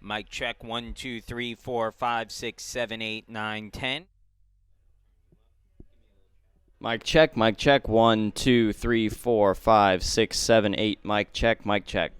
Mic check 1, 2, 3, 4, 5, 6, 7, 8, 9, 10. Mic check, mic check. 1, 2, 3, 4, 5, 6, 7, 8. Mic check, mic check.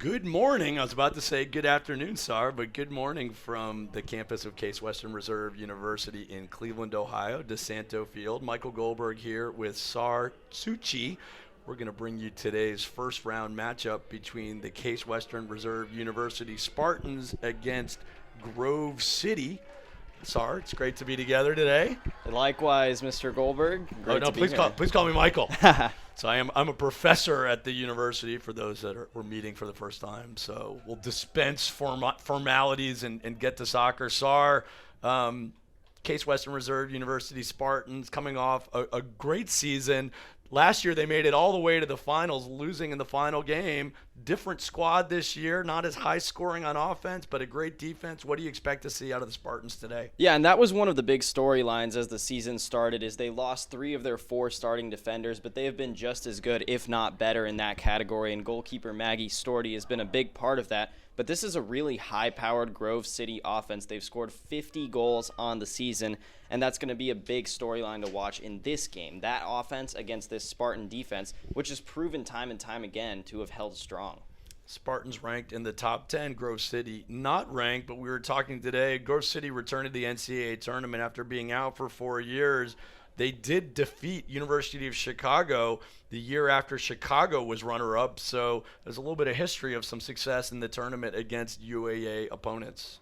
Good morning. I was about to say good afternoon, Sar, but good morning from the campus of Case Western Reserve University in Cleveland, Ohio, DeSanto Field. Michael Goldberg here with Sar Tsuchi. We're going to bring you today's first round matchup between the Case Western Reserve University Spartans against Grove City. Sar, it's great to be together today. Likewise, Mr. Goldberg. Please call me Michael. So I'm a professor at the university for those that we're meeting for the first time. So we'll dispense formalities and get to soccer. Sar, Case Western Reserve University Spartans coming off a great season. Last year they made it all the way to the finals, losing in the final game. Different squad this year, not as high scoring on offense, but a great defense. What do you expect to see out of the Spartans today? Yeah, and that was one of the big storylines as the season started, is they lost 3 of their 4 starting defenders, but they have been just as good, if not better, in that category, and goalkeeper Maggie Storty has been a big part of that. But this is a really high-powered Grove City offense. They've scored 50 goals on the season, and that's going to be a big storyline to watch in this game. That offense against this Spartan defense, which has proven time and time again to have held strong. Spartans ranked in the top 10, Grove City not ranked, but we were talking today, Grove City returned to the NCAA tournament after being out for 4 years. They did defeat University of Chicago the year after Chicago was runner-up, so there's a little bit of history of some success in the tournament against UAA opponents.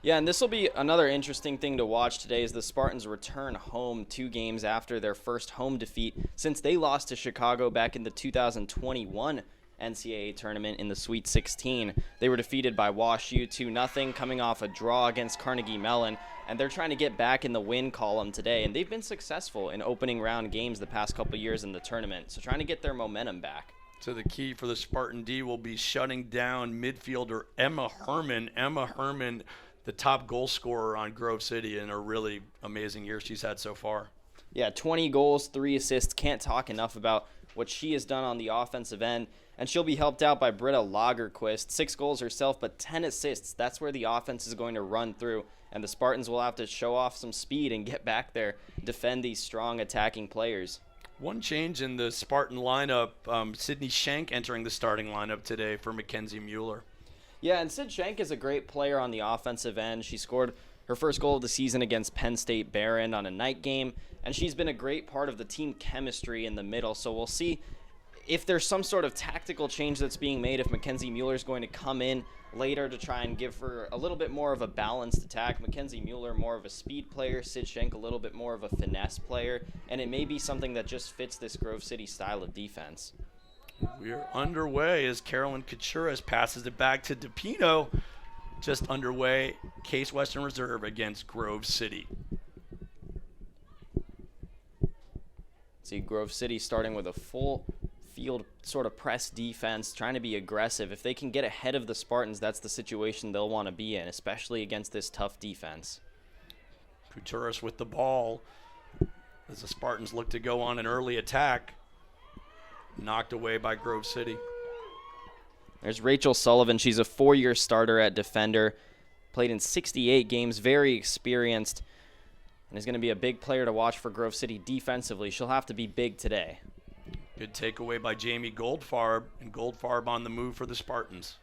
Yeah, and this will be another interesting thing to watch today as the Spartans return home 2 games after their first home defeat since they lost to Chicago back in the 2021 NCAA tournament in the Sweet 16. They were defeated by Wash U 2-0, coming off a draw against Carnegie Mellon, and they're trying to get back in the win column today, and they've been successful in opening round games the past couple years in the tournament, so trying to get their momentum back. So the key for the Spartan D will be shutting down midfielder Emma Herman. Emma Herman, the top goal scorer on Grove City in a really amazing year she's had so far. Yeah, 20 goals, 3 assists. Can't talk enough about what she has done on the offensive end. And she'll be helped out by Britta Lagerquist. 6 goals herself, but 10 assists. That's where the offense is going to run through. And the Spartans will have to show off some speed and get back there, defend these strong attacking players. One change in the Spartan lineup, Sydney Schenk entering the starting lineup today for Mackenzie Mueller. Yeah, and Sid Schenk is a great player on the offensive end. She scored her first goal of the season against Penn State Barron on a night game, and she's been a great part of the team chemistry in the middle. So we'll see if there's some sort of tactical change that's being made, if Mackenzie Mueller is going to come in later to try and give her a little bit more of a balanced attack. Mackenzie Mueller more of a speed player, Sid Schenk a little bit more of a finesse player, and it may be something that just fits this Grove City style of defense. We're underway as Carolyn Kachuras passes it back to DePino. Just underway, Case Western Reserve against Grove City. See Grove City starting with a full field sort of press defense, trying to be aggressive. If they can get ahead of the Spartans, that's the situation they'll want to be in, especially against this tough defense. Kachuras with the ball as the Spartans look to go on an early attack. Knocked away by Grove City. There's Rachel Sullivan. She's a 4-year starter at defender. Played in 68 games, very experienced, and is going to be a big player to watch for Grove City defensively. She'll have to be big today. Good takeaway by Jamie Goldfarb, and Goldfarb on the move for the Spartans.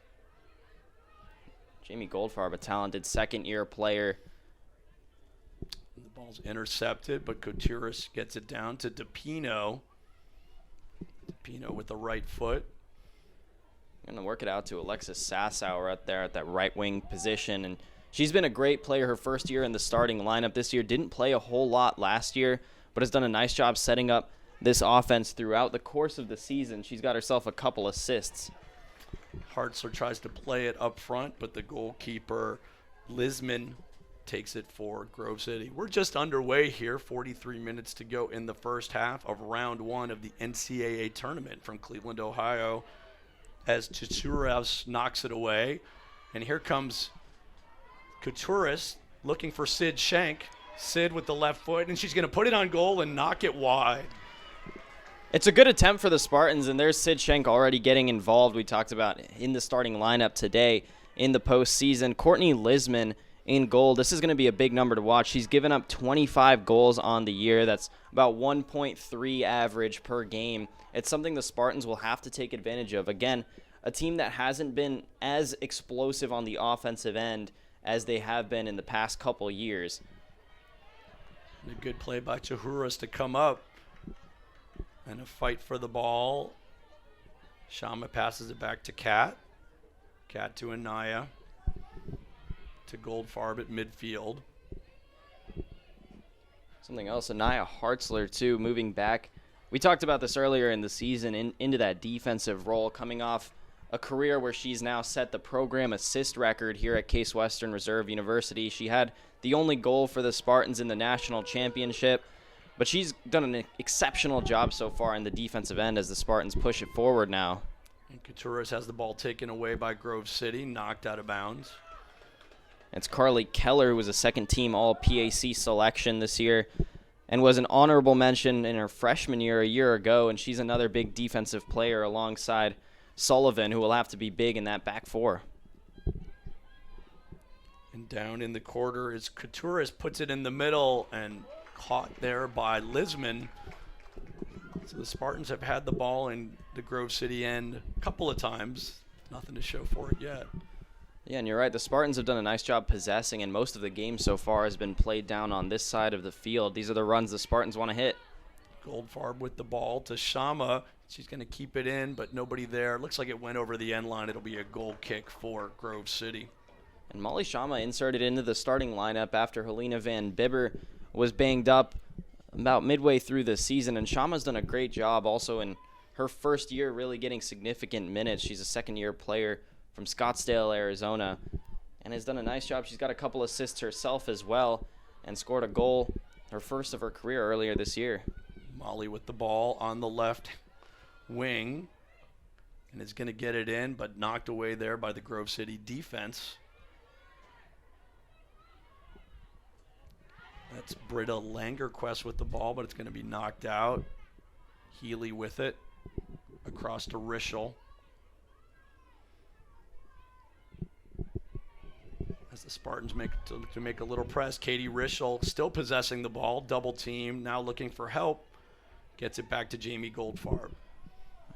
Jamie Goldfarb, a talented second-year player. The ball's intercepted, but Kachuras gets it down to DePino. DePino with the right foot. Going to work it out to Alexis Sassower out there at that right wing position. And she's been a great player her first year in the starting lineup this year. Didn't play a whole lot last year, but has done a nice job setting up this offense throughout the course of the season. She's got herself a couple assists. Hartzler tries to play it up front, but the goalkeeper, Lisman, takes it for Grove City. We're just underway here, 43 minutes to go in the first half of round 1 of the NCAA tournament from Cleveland, Ohio, as Kachuras knocks it away. And here comes Kachuras looking for Sid Schenk. Sid with the left foot, and she's going to put it on goal and knock it wide. It's a good attempt for the Spartans, and there's Sid Schenk already getting involved. We talked about in the starting lineup today in the postseason. Courtney Lisman in goal. This is going to be a big number to watch. She's given up 25 goals on the year. That's about 1.3 average per game. It's something the Spartans will have to take advantage of. Again, a team that hasn't been as explosive on the offensive end as they have been in the past couple years. A good play by Chahuras to come up and a fight for the ball. Shama passes it back to Kat. Kat to Anaya. To Goldfarb at midfield. Something else, Anaya Hartzler, too, moving back. We talked about this earlier in the season, into that defensive role, coming off a career where she's now set the program assist record here at Case Western Reserve University. She had the only goal for the Spartans in the national championship, but she's done an exceptional job so far in the defensive end as the Spartans push it forward now. And Couturas has the ball taken away by Grove City, knocked out of bounds. It's Carly Keller, who was a second-team All-PAC selection this year and was an honorable mention in her freshman year a year ago, and she's another big defensive player alongside Sullivan, who will have to be big in that back four. And down in the quarter is Couturas, puts it in the middle and caught there by Lisman. So the Spartans have had the ball in the Grove City end a couple of times. Nothing to show for it yet. Yeah, and you're right. The Spartans have done a nice job possessing, and most of the game so far has been played down on this side of the field. These are the runs the Spartans want to hit. Goldfarb with the ball to Shama. She's going to keep it in, but nobody there. Looks like it went over the end line. It'll be a goal kick for Grove City. And Molly Shama inserted into the starting lineup after Helena Van Bibber was banged up about midway through the season, and Shama's done a great job also in her first year really getting significant minutes. She's a second-year player from Scottsdale, Arizona, and has done a nice job. She's got a couple assists herself as well and scored a goal, her first of her career, earlier this year. Molly with the ball on the left wing and is going to get it in, but knocked away there by the Grove City defense. That's Britta Langerquist with the ball, but it's going to be knocked out. Healy with it across to Rischel. As the Spartans make a little press, Katie Rischel still possessing the ball, double team, now looking for help. Gets it back to Jamie Goldfarb.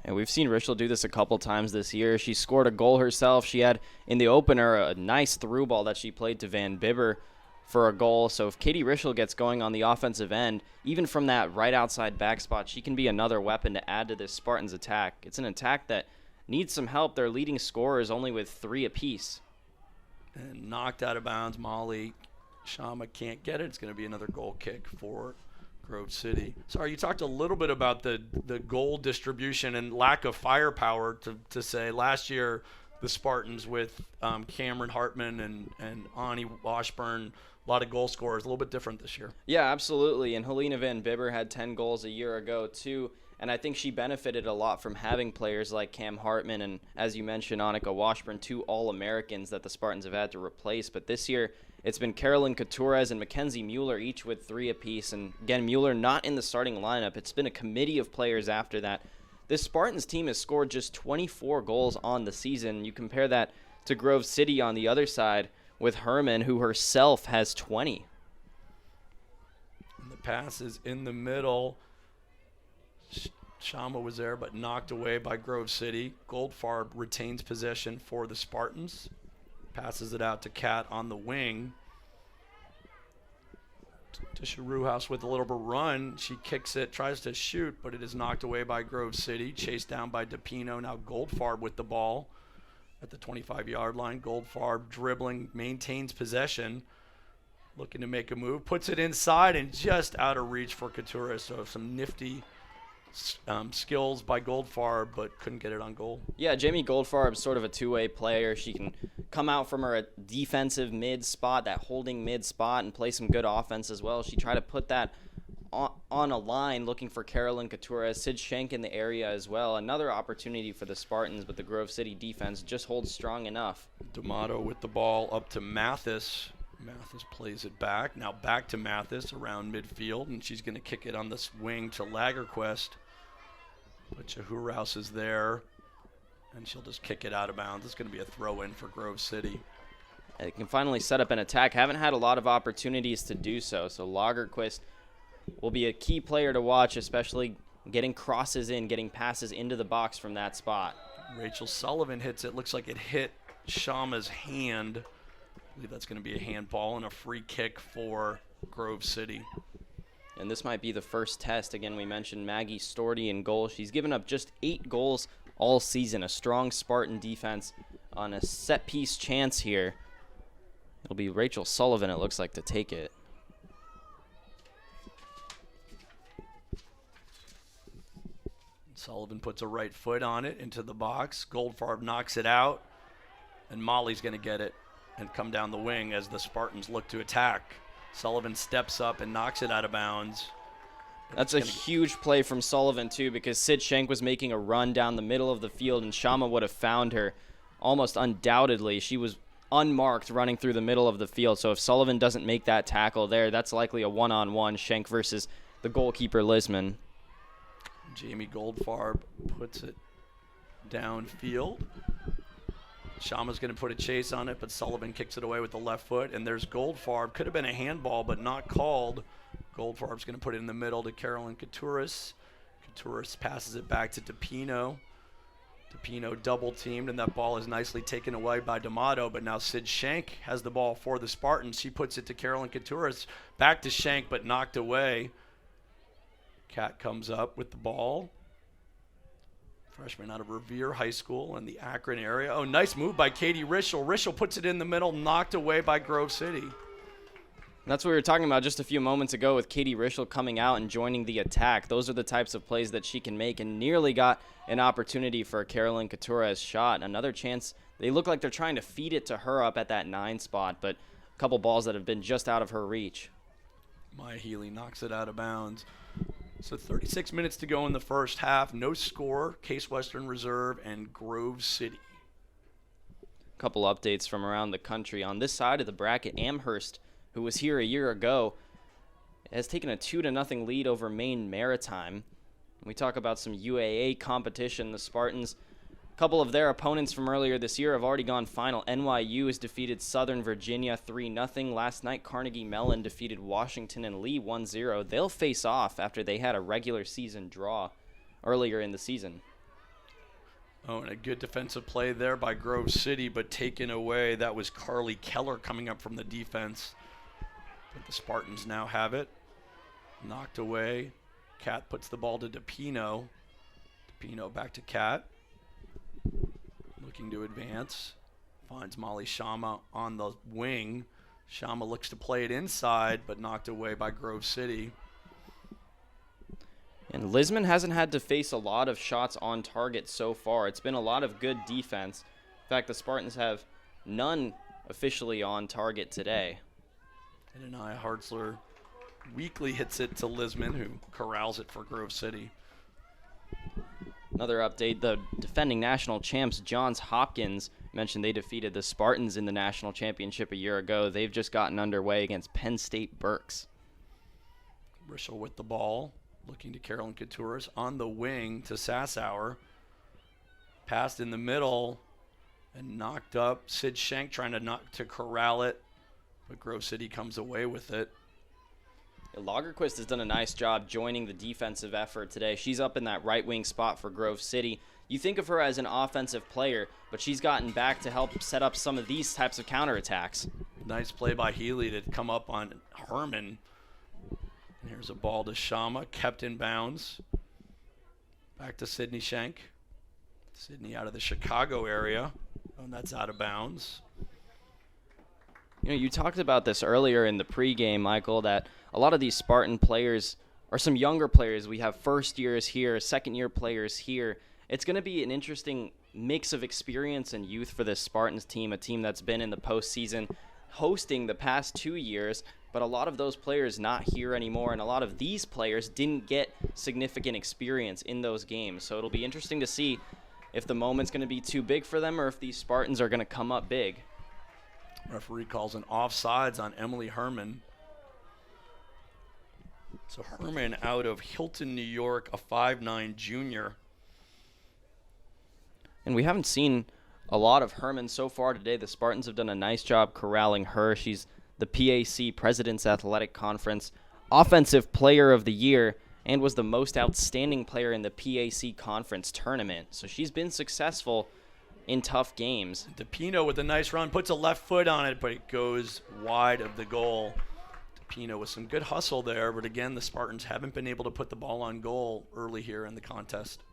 And we've seen Rischel do this a couple times this year. She scored a goal herself. She had in the opener a nice through ball that she played to Van Bibber for a goal. So if Katie Rischel gets going on the offensive end, even from that right outside back spot, she can be another weapon to add to this Spartans attack. It's an attack that needs some help. Their leading scorer is only with 3 apiece. And knocked out of bounds. Molly Shama can't get it. It's going to be another goal kick for Grove City. Sorry, you talked a little bit about the goal distribution and lack of firepower to say last year the Spartans with Cameron Hartman and Ani Washburn, a lot of goal scorers, a little bit different this year. Yeah, absolutely. And Helena Van Bibber had 10 goals a year ago too. And I think she benefited a lot from having players like Cam Hartman and, as you mentioned, Annika Washburn, 2 All-Americans that the Spartans have had to replace. But this year, it's been Carolyn Couturez and Mackenzie Mueller, each with 3 apiece. And again, Mueller not in the starting lineup. It's been a committee of players after that. This Spartans team has scored just 24 goals on the season. You compare that to Grove City on the other side with Herman, who herself has 20. And the pass is in the middle. Shama was there, but knocked away by Grove City. Goldfarb retains possession for the Spartans. Passes it out to Kat on the wing. To Sharuhouse with a little bit of run. She kicks it, tries to shoot, but it is knocked away by Grove City. Chased down by DePino. Now Goldfarb with the ball at the 25-yard line. Goldfarb dribbling, maintains possession. Looking to make a move. Puts it inside and just out of reach for Couture. So some nifty skills by Goldfarb, but couldn't get it on goal. Yeah, Jamie Goldfarb's sort of a two-way player. She can come out from her defensive mid spot, that holding mid spot, and play some good offense as well. She tried to put that on a line looking for Carolyn Couture. Sid Schenk in the area as well. Another opportunity for the Spartans, but the Grove City defense just holds strong enough. D'Amato with the ball up to Mathis. Mathis plays it back. Now back to Mathis around midfield, and she's going to kick it on this wing to Lagerquist. But Chahuras is there, and she'll just kick it out of bounds. It's going to be a throw-in for Grove City. They can finally set up an attack. Haven't had a lot of opportunities to do so, so Lagerquist will be a key player to watch, especially getting crosses in, getting passes into the box from that spot. Rachel Sullivan hits it. Looks like it hit Shama's hand. I believe that's going to be a handball and a free kick for Grove City. And this might be the first test. Again, we mentioned Maggie Storty in goal. She's given up just 8 goals all season. A strong Spartan defense on a set-piece chance here. It'll be Rachel Sullivan, it looks like, to take it. Sullivan puts a right foot on it into the box. Goldfarb knocks it out, and Molly's going to get it and come down the wing as the Spartans look to attack. Sullivan steps up and knocks it out of bounds. That's a huge play from Sullivan, too, because Sid Schenk was making a run down the middle of the field, and Shama would have found her almost undoubtedly. She was unmarked running through the middle of the field, so if Sullivan doesn't make that tackle there, that's likely a one-on-one, Schenk versus the goalkeeper, Lisman. Jamie Goldfarb puts it downfield. Shama's going to put a chase on it, but Sullivan kicks it away with the left foot, and there's Goldfarb. Could have been a handball, but not called. Goldfarb's going to put it in the middle to Carolyn Couturis. Couturis passes it back to DePino. DePino double-teamed, and that ball is nicely taken away by D'Amato, but now Sid Schenk has the ball for the Spartans. She puts it to Carolyn Couturis. Back to Schenk, but knocked away. Cat comes up with the ball. Freshman out of Revere High School in the Akron area. Oh, nice move by Katie Rischel. Rischel puts it in the middle, knocked away by Grove City. That's what we were talking about just a few moments ago with Katie Rischel coming out and joining the attack. Those are the types of plays that she can make, and nearly got an opportunity for Carolyn Couture's shot. Another chance. They look like they're trying to feed it to her up at that 9 spot, but a couple balls that have been just out of her reach. Maya Healy knocks it out of bounds. So 36 minutes to go in the first half. No score. Case Western Reserve and Grove City. A couple updates from around the country. On this side of the bracket, Amherst, who was here a year ago, has taken a 2-0 lead over Maine Maritime. We talk about some UAA competition. The Spartans, a couple of their opponents from earlier this year have already gone final. NYU has defeated Southern Virginia 3-0. Last night, Carnegie Mellon defeated Washington and Lee 1-0. They'll face off after they had a regular season draw earlier in the season. Oh, and a good defensive play there by Grove City, but taken away. That was Carly Keller coming up from the defense. But the Spartans now have it. Knocked away. Cat puts the ball to DePino. DePino back to Cat. Looking to advance. Finds Molly Shama on the wing. Shama looks to play it inside, but knocked away by Grove City. And Lisman hasn't had to face a lot of shots on target so far. It's been a lot of good defense. In fact, the Spartans have none officially on target today. And Anaya Hartzler weakly hits it to Lisman, who corrals it for Grove City. Another update, the defending national champs, Johns Hopkins, mentioned they defeated the Spartans in the national championship a year ago. They've just gotten underway against Penn State Berks. Rischel with the ball, looking to Carolyn Couturis on the wing to Sassower. Passed in the middle and knocked up. Sid Schenk trying to corral it, but Grove City comes away with it. Lagerquist has done a nice job joining the defensive effort today. She's up in that right wing spot for Grove City. You think of her as an offensive player, but she's gotten back to help set up some of these types of counterattacks. Nice play by Healy to come up on Herman. And here's a ball to Shama, kept in bounds. Back to Sydney Schenk. Sydney out of the Chicago area, and that's out of bounds. You know, you talked about this earlier in the pregame, Michael, that a lot of these Spartan players are some younger players. We have first years here, second year players here. It's going to be an interesting mix of experience and youth for this Spartans team, a team that's been in the postseason hosting the past 2 years, but a lot of those players not here anymore, and a lot of these players didn't get significant experience in those games. So it'll be interesting to see if the moment's going to be too big for them or if these Spartans are going to come up big. Referee calls an offsides on Emily Herman. So Herman out of Hilton, New York, a 5'9" junior. And we haven't seen a lot of Herman so far today. The Spartans have done a nice job corralling her. She's the PAC President's Athletic Conference Offensive Player of the Year and was the most outstanding player in the PAC conference tournament. So she's been successful in tough games. DePino with a nice run, puts a left foot on it, but it goes wide of the goal. DePino with some good hustle there, but again, the Spartans haven't been able to put the ball on goal early here in the contest.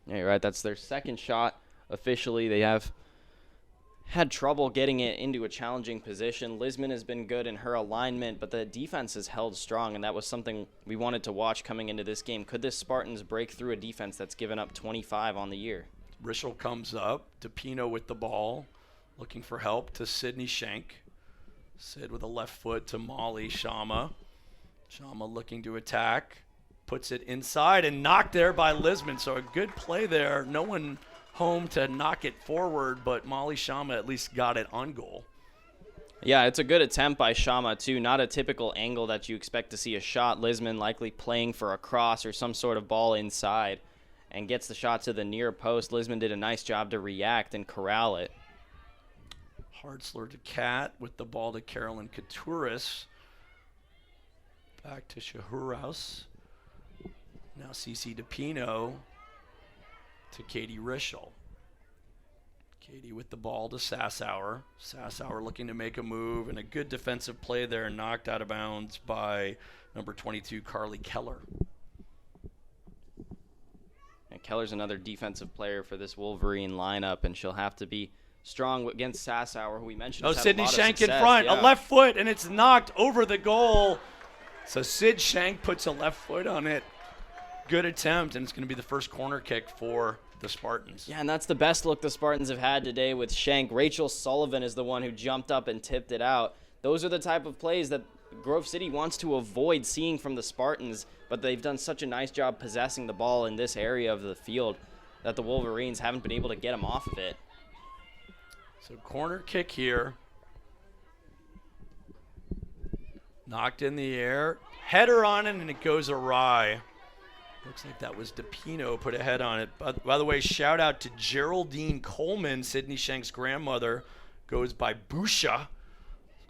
Yeah, you're right. That's their second shot officially. They have had trouble getting it into a challenging position. Lisman has been good in her alignment, but the defense has held strong, and that was something we wanted to watch coming into this game. Could this Spartans break through a defense that's given up 25 on the year? Rischel comes up. DePino with the ball, looking for help to Sydney Schenk. Sid with a left foot to Molly Shama. Shama looking to attack. Puts it inside and knocked there by Lisman. So a good play there. No one home to knock it forward, but Molly Shama at least got it on goal. Yeah, it's a good attempt by Shama, too. Not a typical angle that you expect to see a shot. Lisman likely playing for a cross or some sort of ball inside and gets the shot to the near post. Lisman did a nice job to react and corral it. Hartzler to Kat with the ball to Carolyn Katuris. Back to Shahuraus. Now CC DePino to Katie Rischel. Katie with the ball to Sassauer. Sassauer looking to make a move, and a good defensive play there, knocked out of bounds by number 22, Carly Keller. And Keller's another defensive player for this Wolverine lineup, and she'll have to be strong against Sassauer, who we mentioned. Oh, has had Sydney a lot of Schenk in success. front, Yeah. a left foot, and it's knocked over the goal. So Sid Schenk puts a left foot on it. Good attempt, and it's going to be the first corner kick for the Spartans. Yeah, and that's the best look the Spartans have had today with Schenk. Rachel Sullivan is the one who jumped up and tipped it out. Those are the type of plays that Grove City wants to avoid seeing from the Spartans, but they've done such a nice job possessing the ball in this area of the field that the Wolverines haven't been able to get them off of it. So corner kick here. Knocked in the air. Header on it, and it goes awry. Looks like that was DePino put a head on it. By the way, shout out to Geraldine Coleman, Sydney Schenk's grandmother. Goes by Busha.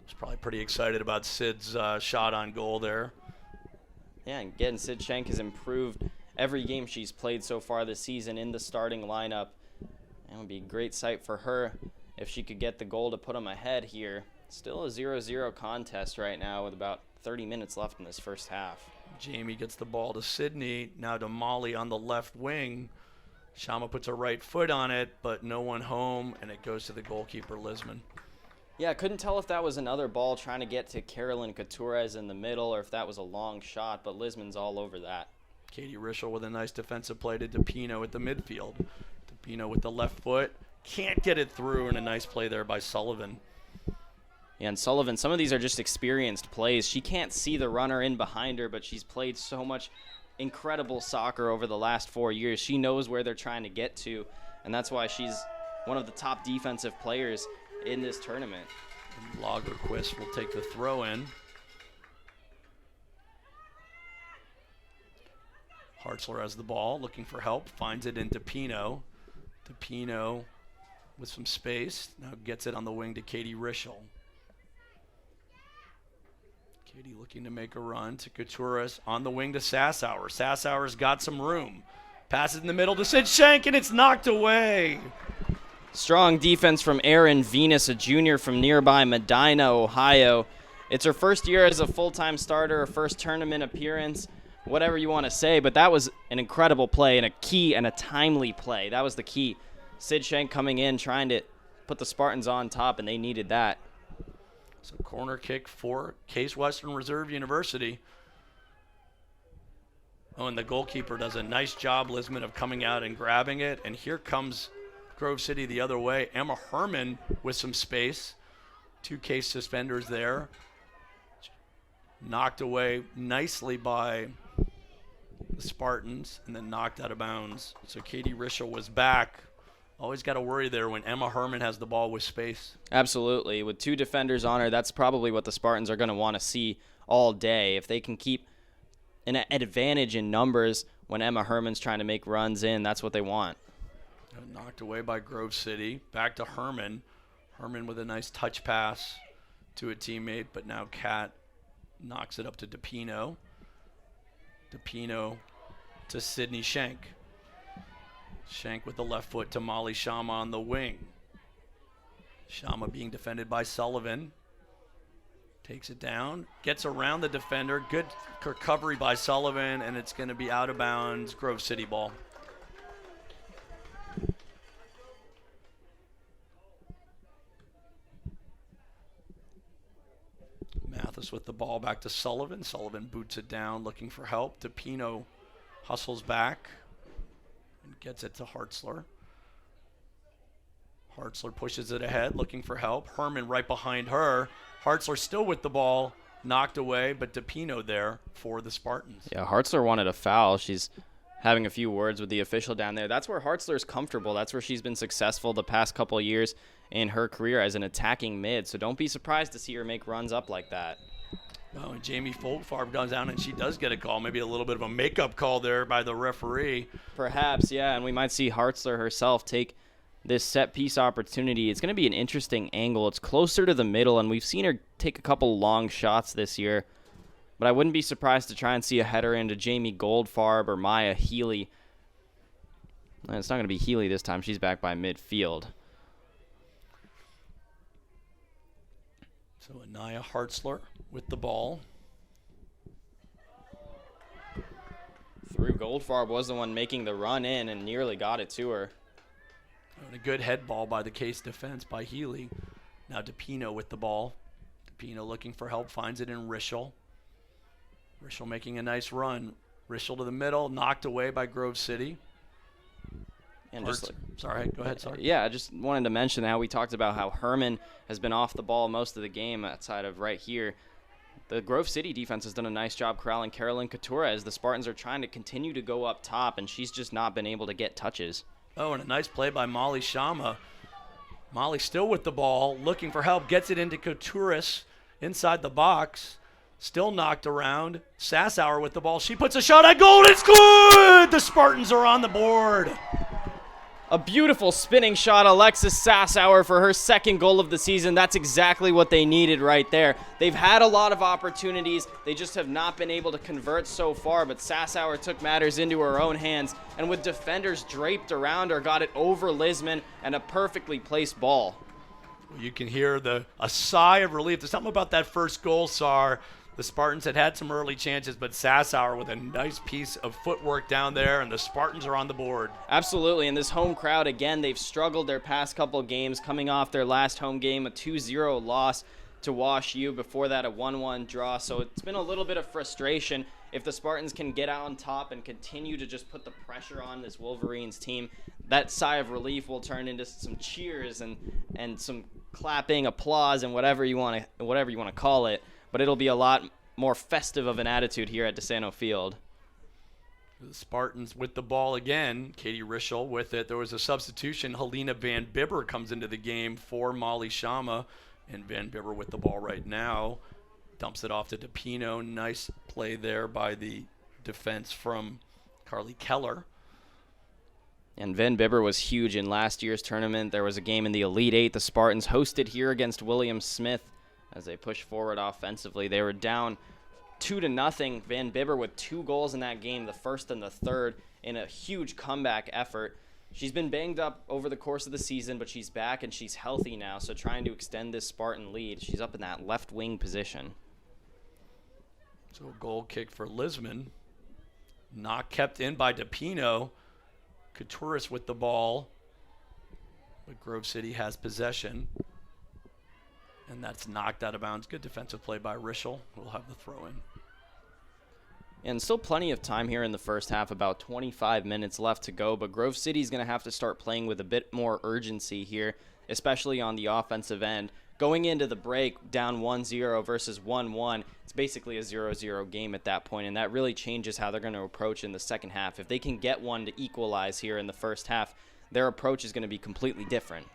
Was probably pretty excited about Sid's shot on goal there. Yeah, and again, Sid Schenk has improved every game she's played so far this season in the starting lineup. And it would be a great sight for her if she could get the goal to put them ahead here. Still a 0-0 contest right now with about 30 minutes left in this first half. Jamie gets the ball to Sydney. Now to Molly on the left wing. Shama puts a right foot on it, but no one home, and it goes to the goalkeeper, Lisman. Yeah, I couldn't tell if that was another ball trying to get to Carolyn Katuris in the middle or if that was a long shot, but Lisman's all over that. Katie Rischel with a nice defensive play to DePino at the midfield. DePino with the left foot. Can't get it through, and a nice play there by Sullivan. Yeah, and Sullivan, some of these are just experienced plays. She can't see the runner in behind her, but she's played so much incredible soccer over the last 4 years. She knows where they're trying to get to, and that's why she's one of the top defensive players in this tournament. And Lagerquist will take the throw in. Hartzler has the ball, looking for help, finds it in DePino. DePino with some space, now gets it on the wing to Katie Rischel. Katie looking to make a run to Katuris on the wing to Sassauer. Sassauer's got some room. Passes in the middle to Sid Schenk, and it's knocked away. Strong defense from Erin Venus, a junior from nearby Medina, Ohio. It's her first year as a full-time starter, her first tournament appearance, whatever you want to say, but that was an incredible play and a key and a timely play. That was the key. Sid Schenk coming in, trying to put the Spartans on top, and they needed that. So corner kick for Case Western Reserve University. Oh, and the goalkeeper does a nice job, Lisman, of coming out and grabbing it. And here comes Grove City the other way. Emma Herman with some space. 2 Case suspenders there. Knocked away nicely by the Spartans and then knocked out of bounds. So Katie Rischel was back. Always got to worry there when Emma Herman has the ball with space. Absolutely. With 2 defenders on her, that's probably what the Spartans are going to want to see all day. If they can keep an advantage in numbers when Emma Herman's trying to make runs in, that's what they want. Knocked away by Grove City. Back to Herman. Herman with a nice touch pass to a teammate, but now Kat knocks it up to DePino. DePino to Sydney Schenk. Schenk with the left foot to Molly Shama on the wing. Shama being defended by Sullivan. Takes it down, gets around the defender. Good recovery by Sullivan, and it's going to be out of bounds. Grove City ball. Mathis with the ball back to Sullivan. Sullivan boots it down, looking for help. DePino hustles back and gets it to Hartzler. Hartzler pushes it ahead, looking for help. Herman right behind her. Hartzler still with the ball, knocked away, but DePino there for the Spartans. Yeah, Hartzler wanted a foul. She's having a few words with the official down there. That's where Hartzler's comfortable. That's where she's been successful the past couple of years in her career as an attacking mid. So don't be surprised to see her make runs up like that. Oh, and Jamie Folkfarb goes down, and she does get a call. Maybe a little bit of a makeup call there by the referee. Perhaps, yeah, and we might see Hartzler herself take this set-piece opportunity. It's going to be an interesting angle. It's closer to the middle, and we've seen her take a couple long shots this year. But I wouldn't be surprised to try and see a header into Jamie Goldfarb or Maya Healy. And it's not going to be Healy this time. She's back by midfield. So Anaya Hartzler with the ball. Through Goldfarb was the one making the run in and nearly got it to her. And a good head ball by the Case defense by Healy. Now DePino with the ball. DePino looking for help, finds it in Rischel. Rischel making a nice run. Rischel to the middle, knocked away by Grove City. And just sorry, go ahead, sorry. Yeah, I just wanted to mention how we talked about how Herman has been off the ball most of the game outside of right here. The Grove City defense has done a nice job corralling Carolyn Couture as the Spartans are trying to continue to go up top, and she's just not been able to get touches. Oh, and a nice play by Molly Shama. Molly still with the ball, looking for help, gets it into Couturis inside the box. Still knocked around. Sassauer with the ball. She puts a shot at goal. It's good! The Spartans are on the board. A beautiful spinning shot, Alexis Sassauer for her second goal of the season. That's exactly what they needed right there. They've had a lot of opportunities. They just have not been able to convert so far, but Sassauer took matters into her own hands, and with defenders draped around her, got it over Lisman and a perfectly placed ball. You can hear a sigh of relief. There's something about that first goal, Sar. The Spartans had some early chances, but Sassauer with a nice piece of footwork down there, and the Spartans are on the board. Absolutely, and this home crowd, again, they've struggled their past couple games, coming off their last home game, a 2-0 loss to Wash U. Before that, a 1-1 draw, so it's been a little bit of frustration. If the Spartans can get out on top and continue to just put the pressure on this Wolverines team, that sigh of relief will turn into some cheers and some clapping, applause, and whatever you want to call it. But it'll be a lot more festive of an attitude here at DeSanto Field. The Spartans with the ball again. Katie Rischel with it. There was a substitution. Helena Van Bibber comes into the game for Molly Shama. And Van Bibber with the ball right now. Dumps it off to DePino. Nice play there by the defense from Carly Keller. And Van Bibber was huge in last year's tournament. There was a game in the Elite Eight. The Spartans hosted here against William Smith. As they push forward offensively, they were down 2-0. Van Bibber with 2 goals in that game, the first and the third, in a huge comeback effort. She's been banged up over the course of the season, but she's back and she's healthy now, so trying to extend this Spartan lead. She's up in that left wing position. So a goal kick for Lisman. Not kept in by DePino. Couturis with the ball. But Grove City has possession. And that's knocked out of bounds. Good defensive play by Rischel. We'll have the throw in. And still plenty of time here in the first half, about 25 minutes left to go, but Grove City's going to have to start playing with a bit more urgency here, especially on the offensive end. Going into the break, down 1-0 versus 1-1, it's basically a 0-0 game at that point, and that really changes how they're going to approach in the second half. If they can get one to equalize here in the first half, their approach is going to be completely different.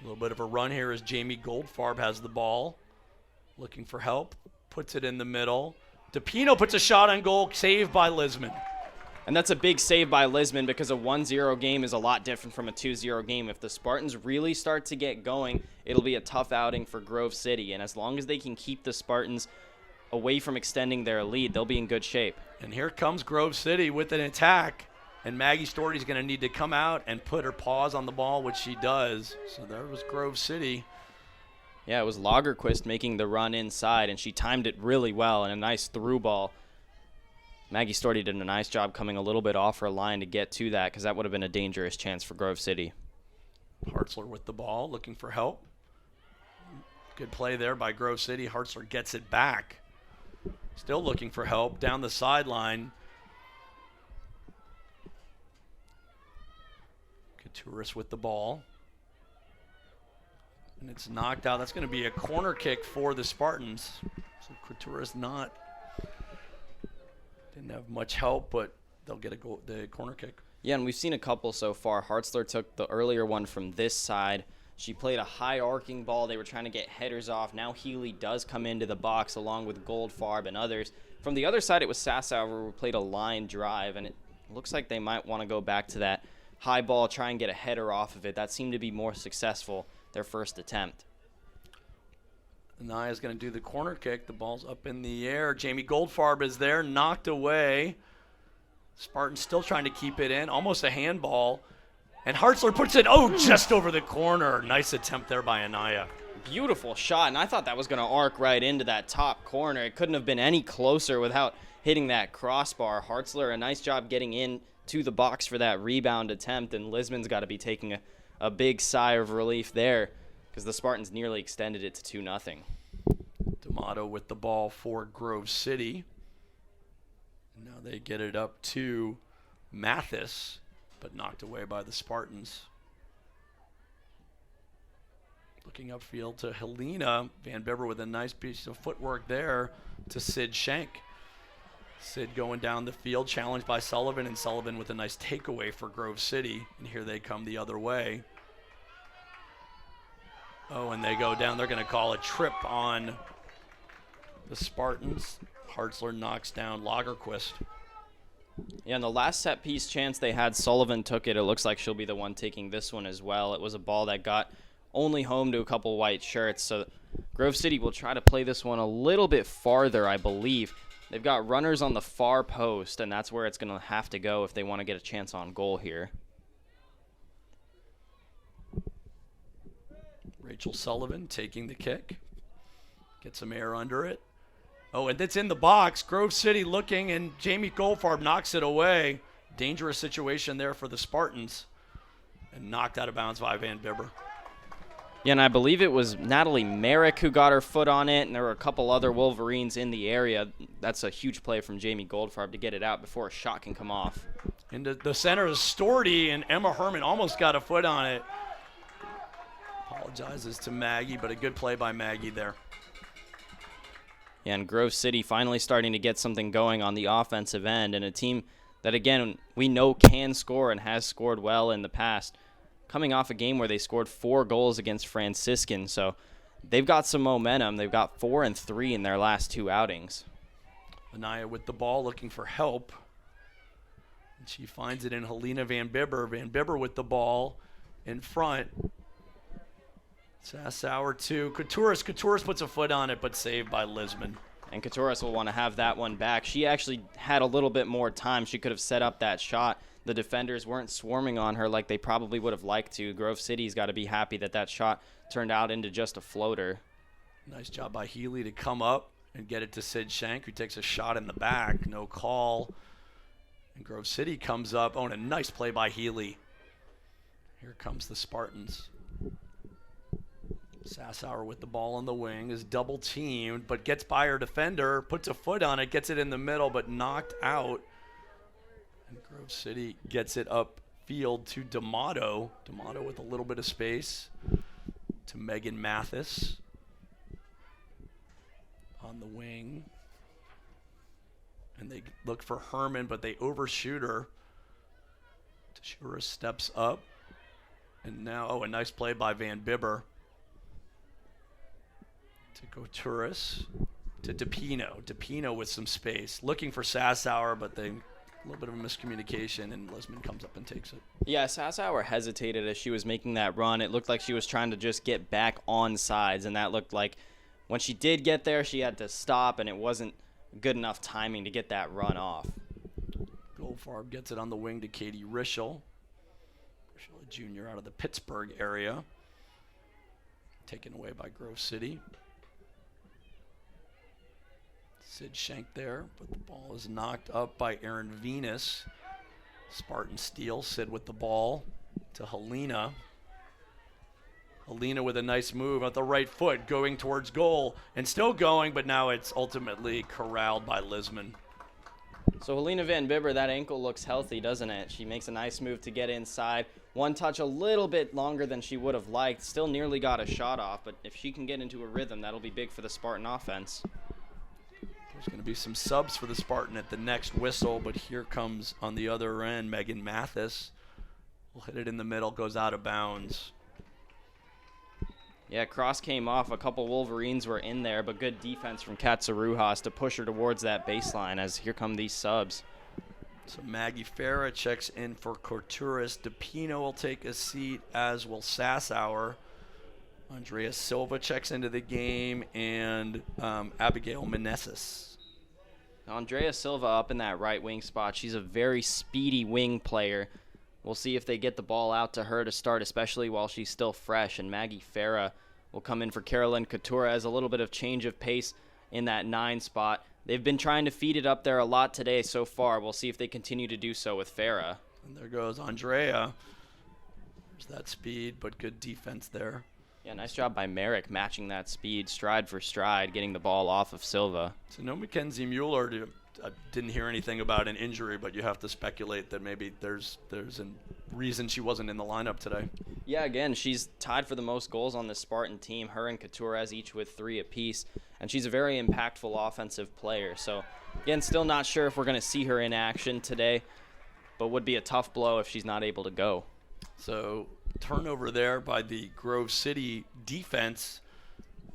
A little bit of a run here as Jamie Goldfarb has the ball. Looking for help. Puts it in the middle. DePino puts a shot on goal. Saved by Lisman. And that's a big save by Lisman because a 1-0 game is a lot different from a 2-0 game. If the Spartans really start to get going, it'll be a tough outing for Grove City. And as long as they can keep the Spartans away from extending their lead, they'll be in good shape. And here comes Grove City with an attack. And Maggie Story's going to need to come out and put her paws on the ball, which she does. So there was Grove City. Yeah, it was Lagerquist making the run inside, and she timed it really well and a nice through ball. Maggie Story did a nice job coming a little bit off her line to get to that, because that would have been a dangerous chance for Grove City. Hartzler with the ball, looking for help. Good play there by Grove City. Hartzler gets it back. Still looking for help down the sideline. Couturus with the ball. And it's knocked out. That's going to be a corner kick for the Spartans. So Couturus didn't have much help, but they'll get the corner kick. Yeah, and we've seen a couple so far. Hartzler took the earlier one from this side. She played a high arcing ball. They were trying to get headers off. Now Healy does come into the box along with Goldfarb and others. From the other side, it was Sassauer who played a line drive, and it looks like they might want to go back to that high ball, try and get a header off of it. That seemed to be more successful their first attempt. Anaya's going to do the corner kick. The ball's up in the air. Jamie Goldfarb is there, knocked away. Spartans still trying to keep it in. Almost a handball. And Hartzler puts it, just over the corner. Nice attempt there by Anaya. Beautiful shot, and I thought that was going to arc right into that top corner. It couldn't have been any closer without hitting that crossbar. Hartzler, a nice job getting in to the box for that rebound attempt, and Lisman's got to be taking a big sigh of relief there because the Spartans nearly extended it to 2-0. D'Amato with the ball for Grove City. Now they get it up to Mathis, but knocked away by the Spartans. Looking upfield to Helena. Van Bibber with a nice piece of footwork there to Sid Schenk. Sid going down the field, challenged by Sullivan, and Sullivan with a nice takeaway for Grove City. And here they come the other way. And they go down. They're going to call a trip on the Spartans. Hartzler knocks down Lagerquist. Yeah, and the last set piece chance they had, Sullivan took it. It looks like she'll be the one taking this one as well. It was a ball that got only home to a couple white shirts. So Grove City will try to play this one a little bit farther, I believe. They've got runners on the far post, and that's where it's going to have to go if they want to get a chance on goal here. Rachel Sullivan taking the kick. Get some air under it. And it's in the box. Grove City looking, and Jamie Goldfarb knocks it away. Dangerous situation there for the Spartans. And knocked out of bounds by Van Bibber. Yeah, and I believe it was Natalie Merrick who got her foot on it, and there were a couple other Wolverines in the area. That's a huge play from Jamie Goldfarb to get it out before a shot can come off. And the center is Storty, and Emma Herman almost got a foot on it. Apologizes to Maggie, but a good play by Maggie there. Yeah, and Grove City finally starting to get something going on the offensive end, and a team that, again, we know can score and has scored well in the past, coming off a game where they scored 4 goals against Franciscan. So they've got some momentum. They've got 4 and 3 in their last 2 outings. Anaya with the ball looking for help. And she finds it in Helena Van Bibber. Van Bibber with the ball in front. Sassauer to Couturus. Couturus puts a foot on it, but saved by Lisman. And Couturus will want to have that one back. She actually had a little bit more time. She could have set up that shot. The defenders weren't swarming on her like they probably would have liked to. Grove City's got to be happy that that shot turned out into just a floater. Nice job by Healy to come up and get it to Sid Schenk, who takes a shot in the back. No call. And Grove City comes up. And a nice play by Healy. Here comes the Spartans. Sassauer with the ball on the wing is double teamed, but gets by her defender, puts a foot on it, gets it in the middle, but knocked out. And Grove City gets it upfield to D'Amato. D'Amato with a little bit of space to Megan Mathis on the wing. And they look for Herman, but they overshoot her. Tashura steps up. And now, a nice play by Van Bibber. To Couturus, to DePino. DePino with some space. Looking for Sassauer, but a little bit of a miscommunication, and Lisman comes up and takes it. Yeah, Sassauer hesitated as she was making that run. It looked like she was trying to just get back on sides, and that looked like when she did get there, she had to stop, and it wasn't good enough timing to get that run off. Goldfarb gets it on the wing to Katie Rischel. Rischel, a junior out of the Pittsburgh area. Taken away by Grove City. Sid Schenk there, but the ball is knocked up by Aaron Venus. Spartan steal, Sid with the ball to Helena. Helena with a nice move at the right foot, going towards goal, and still going, but now it's ultimately corralled by Lisman. So Helena Van Bibber, that ankle looks healthy, doesn't it? She makes a nice move to get inside. One touch a little bit longer than she would have liked. Still nearly got a shot off, but if she can get into a rhythm, that'll be big for the Spartan offense. There's going to be some subs for the Spartan at the next whistle, but here comes on the other end Megan Mathis. Will hit it in the middle, goes out of bounds. Yeah, cross came off. A couple Wolverines were in there, but good defense from Katsaruhas to push her towards that baseline as here come these subs. So Maggie Farah checks in for Corturis. DePino will take a seat, as will Sassower. Andrea Silva checks into the game, and Abigail Meneses. Andrea Silva up in that right wing spot. She's a very speedy wing player. We'll see if they get the ball out to her to start, especially while she's still fresh. And Maggie Farah will come in for Carolyn Couture as a little bit of change of pace in that 9 spot. They've been trying to feed it up there a lot today so far. We'll see if they continue to do so with Farah. And there goes Andrea. There's that speed, but good defense there. Yeah, nice job by Merrick matching that speed stride for stride, getting the ball off of Silva. So no Mackenzie Mueller. I didn't hear anything about an injury, but you have to speculate that maybe there's a reason she wasn't in the lineup today. Yeah, again, she's tied for the most goals on this Spartan team. Her and Couture each with 3 apiece, and she's a very impactful offensive player. So, again, still not sure if we're going to see her in action today, but would be a tough blow if she's not able to go. So, turnover there by the Grove City defense.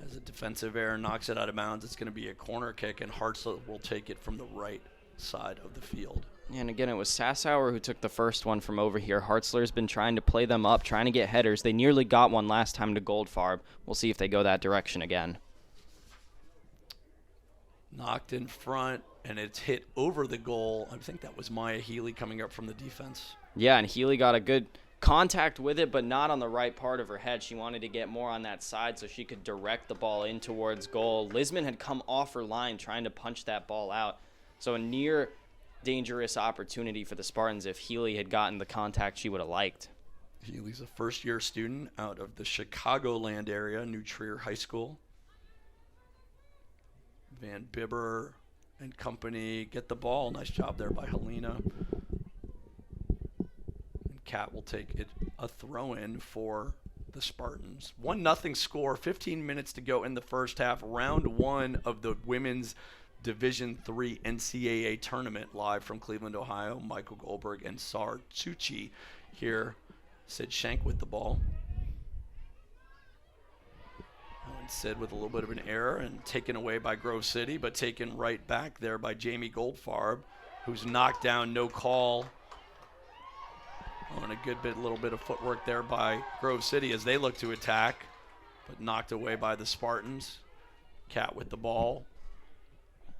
As a defensive error knocks it out of bounds, it's going to be a corner kick, and Hartzler will take it from the right side of the field. And again, it was Sassower who took the first one from over here. Hartzler's been trying to play them up, trying to get headers. They nearly got one last time to Goldfarb. We'll see if they go that direction again. Knocked in front, and it's hit over the goal. I think that was Maya Healy coming up from the defense. Yeah, and Healy got a good contact with it, but not on the right part of her head. She wanted to get more on that side so she could direct the ball in towards goal. Lisman had come off her line trying to punch that ball out. So a near dangerous opportunity for the Spartans if Healy had gotten the contact she would have liked. Healy's a first-year student out of the Chicagoland area, New Trier High School. Van Bibber and company get the ball. Nice job there by Helena. Cat will take it a throw-in for the Spartans. 1-0 score, 15 minutes to go in the first half. Round 1 of the Women's Division III NCAA tournament, live from Cleveland, Ohio. Michael Goldberg and Sar Tucci here. Sid Schenk with the ball. And Sid with a little bit of an error and taken away by Grove City, but taken right back there by Jamie Goldfarb, who's knocked down, no call. Oh, and a little bit of footwork there by Grove City as they look to attack, but knocked away by the Spartans. Cat with the ball.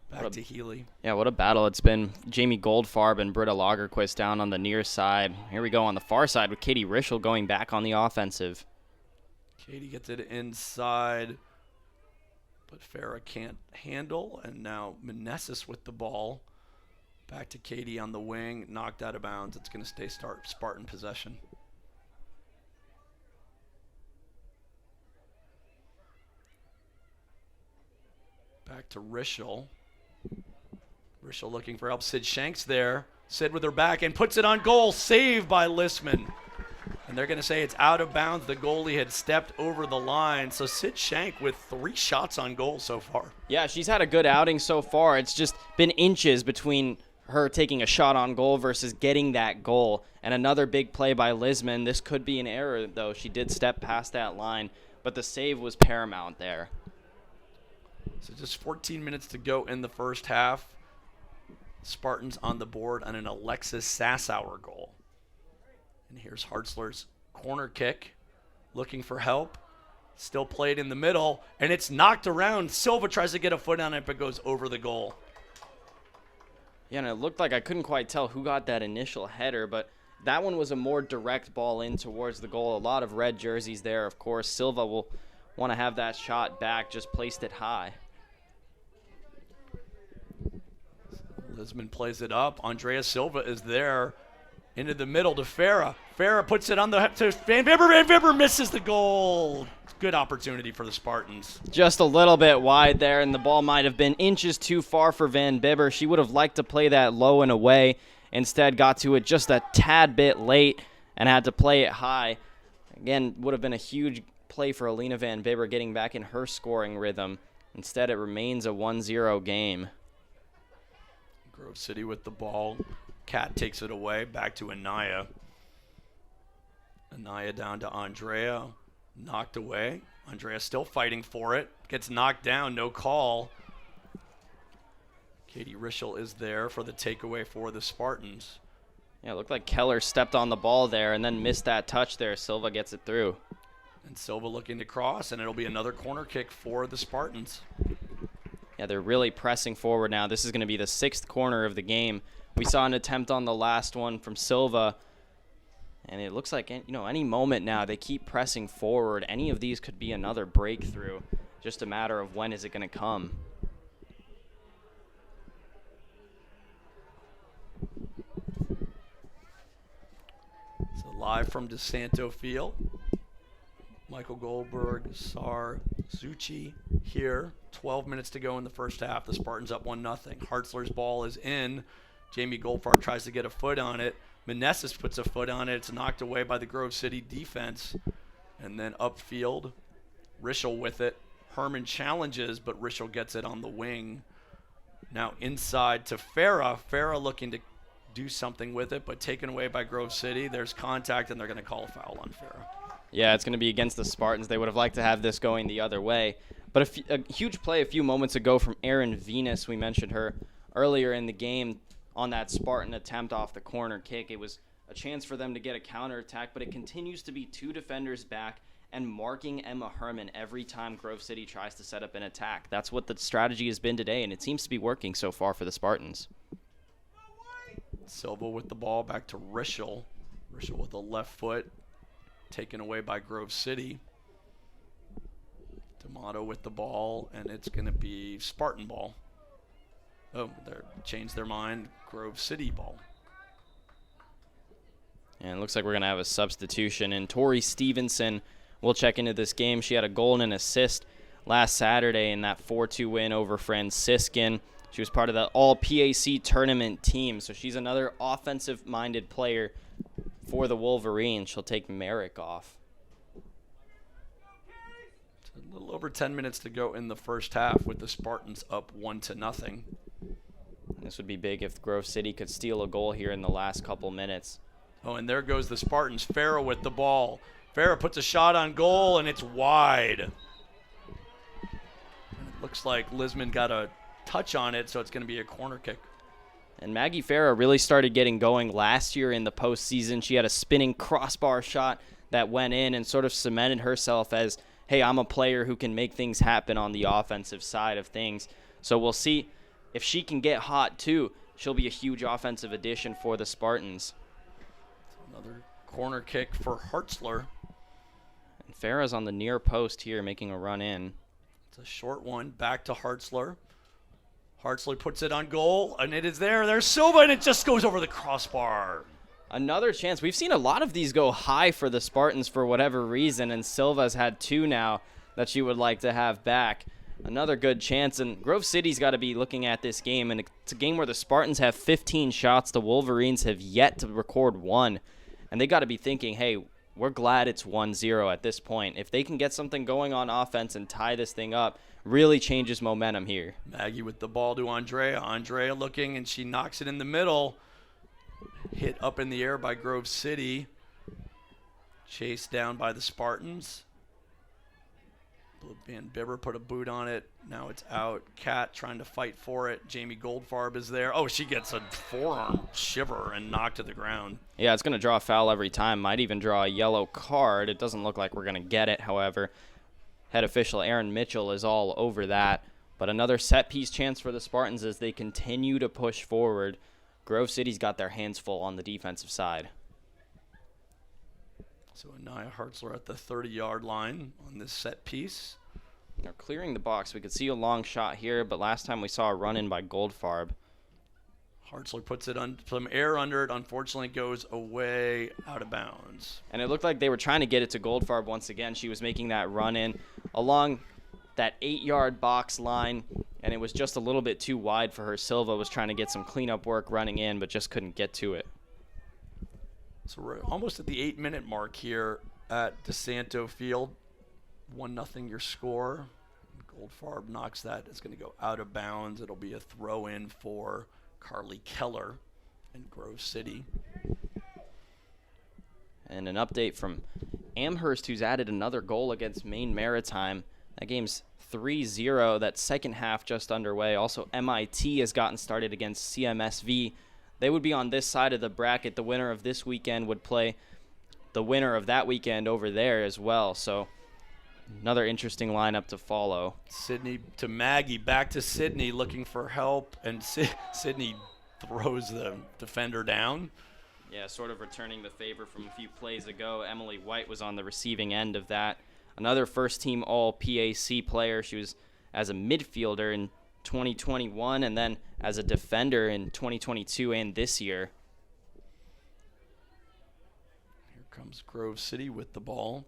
Back to Healy. Yeah, what a battle it's been. Jamie Goldfarb and Britta Lagerquist down on the near side. Here we go on the far side with Katie Rischel going back on the offensive. Katie gets it inside, but Farah can't handle, and now Meneses with the ball. Back to Katie on the wing, knocked out of bounds. It's going to stay Spartan possession. Back to Rischel. Rischel looking for help. Sid Shank's there. Sid with her back and puts it on goal. Saved by Listman. And they're going to say it's out of bounds. The goalie had stepped over the line. So Sid Shank with 3 shots on goal so far. Yeah, she's had a good outing so far. It's just been inches between her taking a shot on goal versus getting that goal. And another big play by Lisman. This could be an error, though. She did step past that line, but the save was paramount there. So just 14 minutes to go in the first half. Spartans on the board on an Alexis Sassower goal. And here's Hartzler's corner kick, looking for help. Still played in the middle, and it's knocked around. Silva tries to get a foot on it, but goes over the goal. Yeah, and it looked like I couldn't quite tell who got that initial header, but that one was a more direct ball in towards the goal. A lot of red jerseys there, of course. Silva will want to have that shot back, just placed it high. Lisman plays it up. Andrea Silva is there into the middle to Farah. Farah puts it on the to Van Vibber. Van Vibber misses the goal. Good opportunity for the Spartans. Just a little bit wide there, and the ball might have been inches too far for Van Bibber. She would have liked to play that low and away. Instead, got to it just a tad bit late and had to play it high. Again, would have been a huge play for Alina Van Bibber getting back in her scoring rhythm. Instead, it remains a 1-0 game. Grove City with the ball. Kat takes it away. Back to Anaya. Anaya down to Andrea. Knocked away. Andrea still fighting for it. Gets knocked down. No call. Katie Rischel is there for the takeaway for the Spartans. Yeah, it looked like Keller stepped on the ball there and then missed that touch there. Silva gets it through. And Silva looking to cross, and it'll be another corner kick for the Spartans. Yeah, they're really pressing forward now. This is going to be the 6th corner of the game. We saw an attempt on the last one from Silva, and it looks like any moment now they keep pressing forward. Any of these could be another breakthrough. Just a matter of when is it going to come. So live from DeSanto Field. Michael Goldberg, Sar, Zucchi here. 12 minutes to go in the first half. The Spartans up 1-0. Hartzler's ball is in. Jamie Goldfarb tries to get a foot on it. Meneses puts a foot on it. It's knocked away by the Grove City defense. And then upfield, Rischel with it. Herman challenges, but Rischel gets it on the wing. Now inside to Farah. Farah looking to do something with it, but taken away by Grove City. There's contact, and they're going to call a foul on Farah. Yeah, it's going to be against the Spartans. They would have liked to have this going the other way. But a huge play a few moments ago from Erin Venus. We mentioned her earlier in the game on that Spartan attempt off the corner kick. It was a chance for them to get a counterattack, but it continues to be 2 defenders back and marking Emma Herman every time Grove City tries to set up an attack. That's what the strategy has been today, and it seems to be working so far for the Spartans. Silva with the ball back to Rischel. Rischel with the left foot. Taken away by Grove City. D'Amato with the ball, and it's going to be Spartan ball. Oh, they changed their mind. Grove City ball. And it looks like we're going to have a substitution. And Tori Stevenson will check into this game. She had a goal and an assist last Saturday in that 4-2 win over Franciscan. She was part of the All-PAC tournament team, so she's another offensive-minded player for the Wolverines. She'll take Merrick off. It's a little over 10 minutes to go in the first half with the Spartans up 1-0. This would be big if Grove City could steal a goal here in the last couple minutes. Oh, and there goes the Spartans. Farah with the ball. Farah puts a shot on goal, and it's wide. And it looks like Lisman got a touch on it, so it's going to be a corner kick. And Maggie Farah really started getting going last year in the postseason. She had a spinning crossbar shot that went in and sort of cemented herself as, hey, I'm a player who can make things happen on the offensive side of things. So we'll see if she can get hot too. She'll be a huge offensive addition for the Spartans. Another corner kick for Hartzler. And Farah's on the near post here making a run in. It's a short one. Back to Hartzler. Hartzler puts it on goal, and it is there. There's Silva, and it just goes over the crossbar. Another chance. We've seen a lot of these go high for the Spartans for whatever reason, and Silva's had 2 now that she would like to have back. Another good chance, and Grove City's got to be looking at this game, and it's a game where the Spartans have 15 shots. The Wolverines have yet to record 1, and they got to be thinking, hey, we're glad it's 1-0 at this point. If they can get something going on offense and tie this thing up, really changes momentum here. Maggie with the ball to Andrea. Andrea looking, and she knocks it in the middle. Hit up in the air by Grove City. Chased down by the Spartans. Van Bibber put a boot on it. Now it's out. Kat trying to fight for it. Jamie Goldfarb is there. Oh, she gets a forearm shiver and knocked to the ground. Yeah, it's going to draw a foul every time. Might even draw a yellow card. It doesn't look like we're going to get it, however. Head official Aaron Mitchell is all over that. But another set-piece chance for the Spartans as they continue to push forward. Grove City's got their hands full on the defensive side. So Anaya Hartzler at the 30-yard line on this set piece. They're clearing the box. We could see a long shot here, but last time we saw a run-in by Goldfarb. Hartzler puts it on some air under it. Unfortunately, goes away out of bounds. And it looked like they were trying to get it to Goldfarb once again. She was making that run-in along that 8-yard box line, and it was just a little bit too wide for her. Silva was trying to get some cleanup work running in, but just couldn't get to it. So we're almost at the 8-minute mark here at DeSanto Field. 1-0 your score. Goldfarb knocks that. It's going to go out of bounds. It'll be a throw-in for Carly Keller in Grove City. And an update from Amherst, who's added another goal against Maine Maritime. That game's 3-0. That second half just underway. Also, MIT has gotten started against CMSV. They would be on this side of the bracket. The winner of this weekend would play the winner of that weekend over there as well. So another interesting lineup to follow. Sydney to Maggie, back to Sydney looking for help, and Sydney throws the defender down. Yeah, sort of returning the favor from a few plays ago. Emily White was on the receiving end of that. Another first-team All-PAC player. She was as a midfielder in 2021 and then as a defender in 2022 and this year. Here comes Grove City with the ball.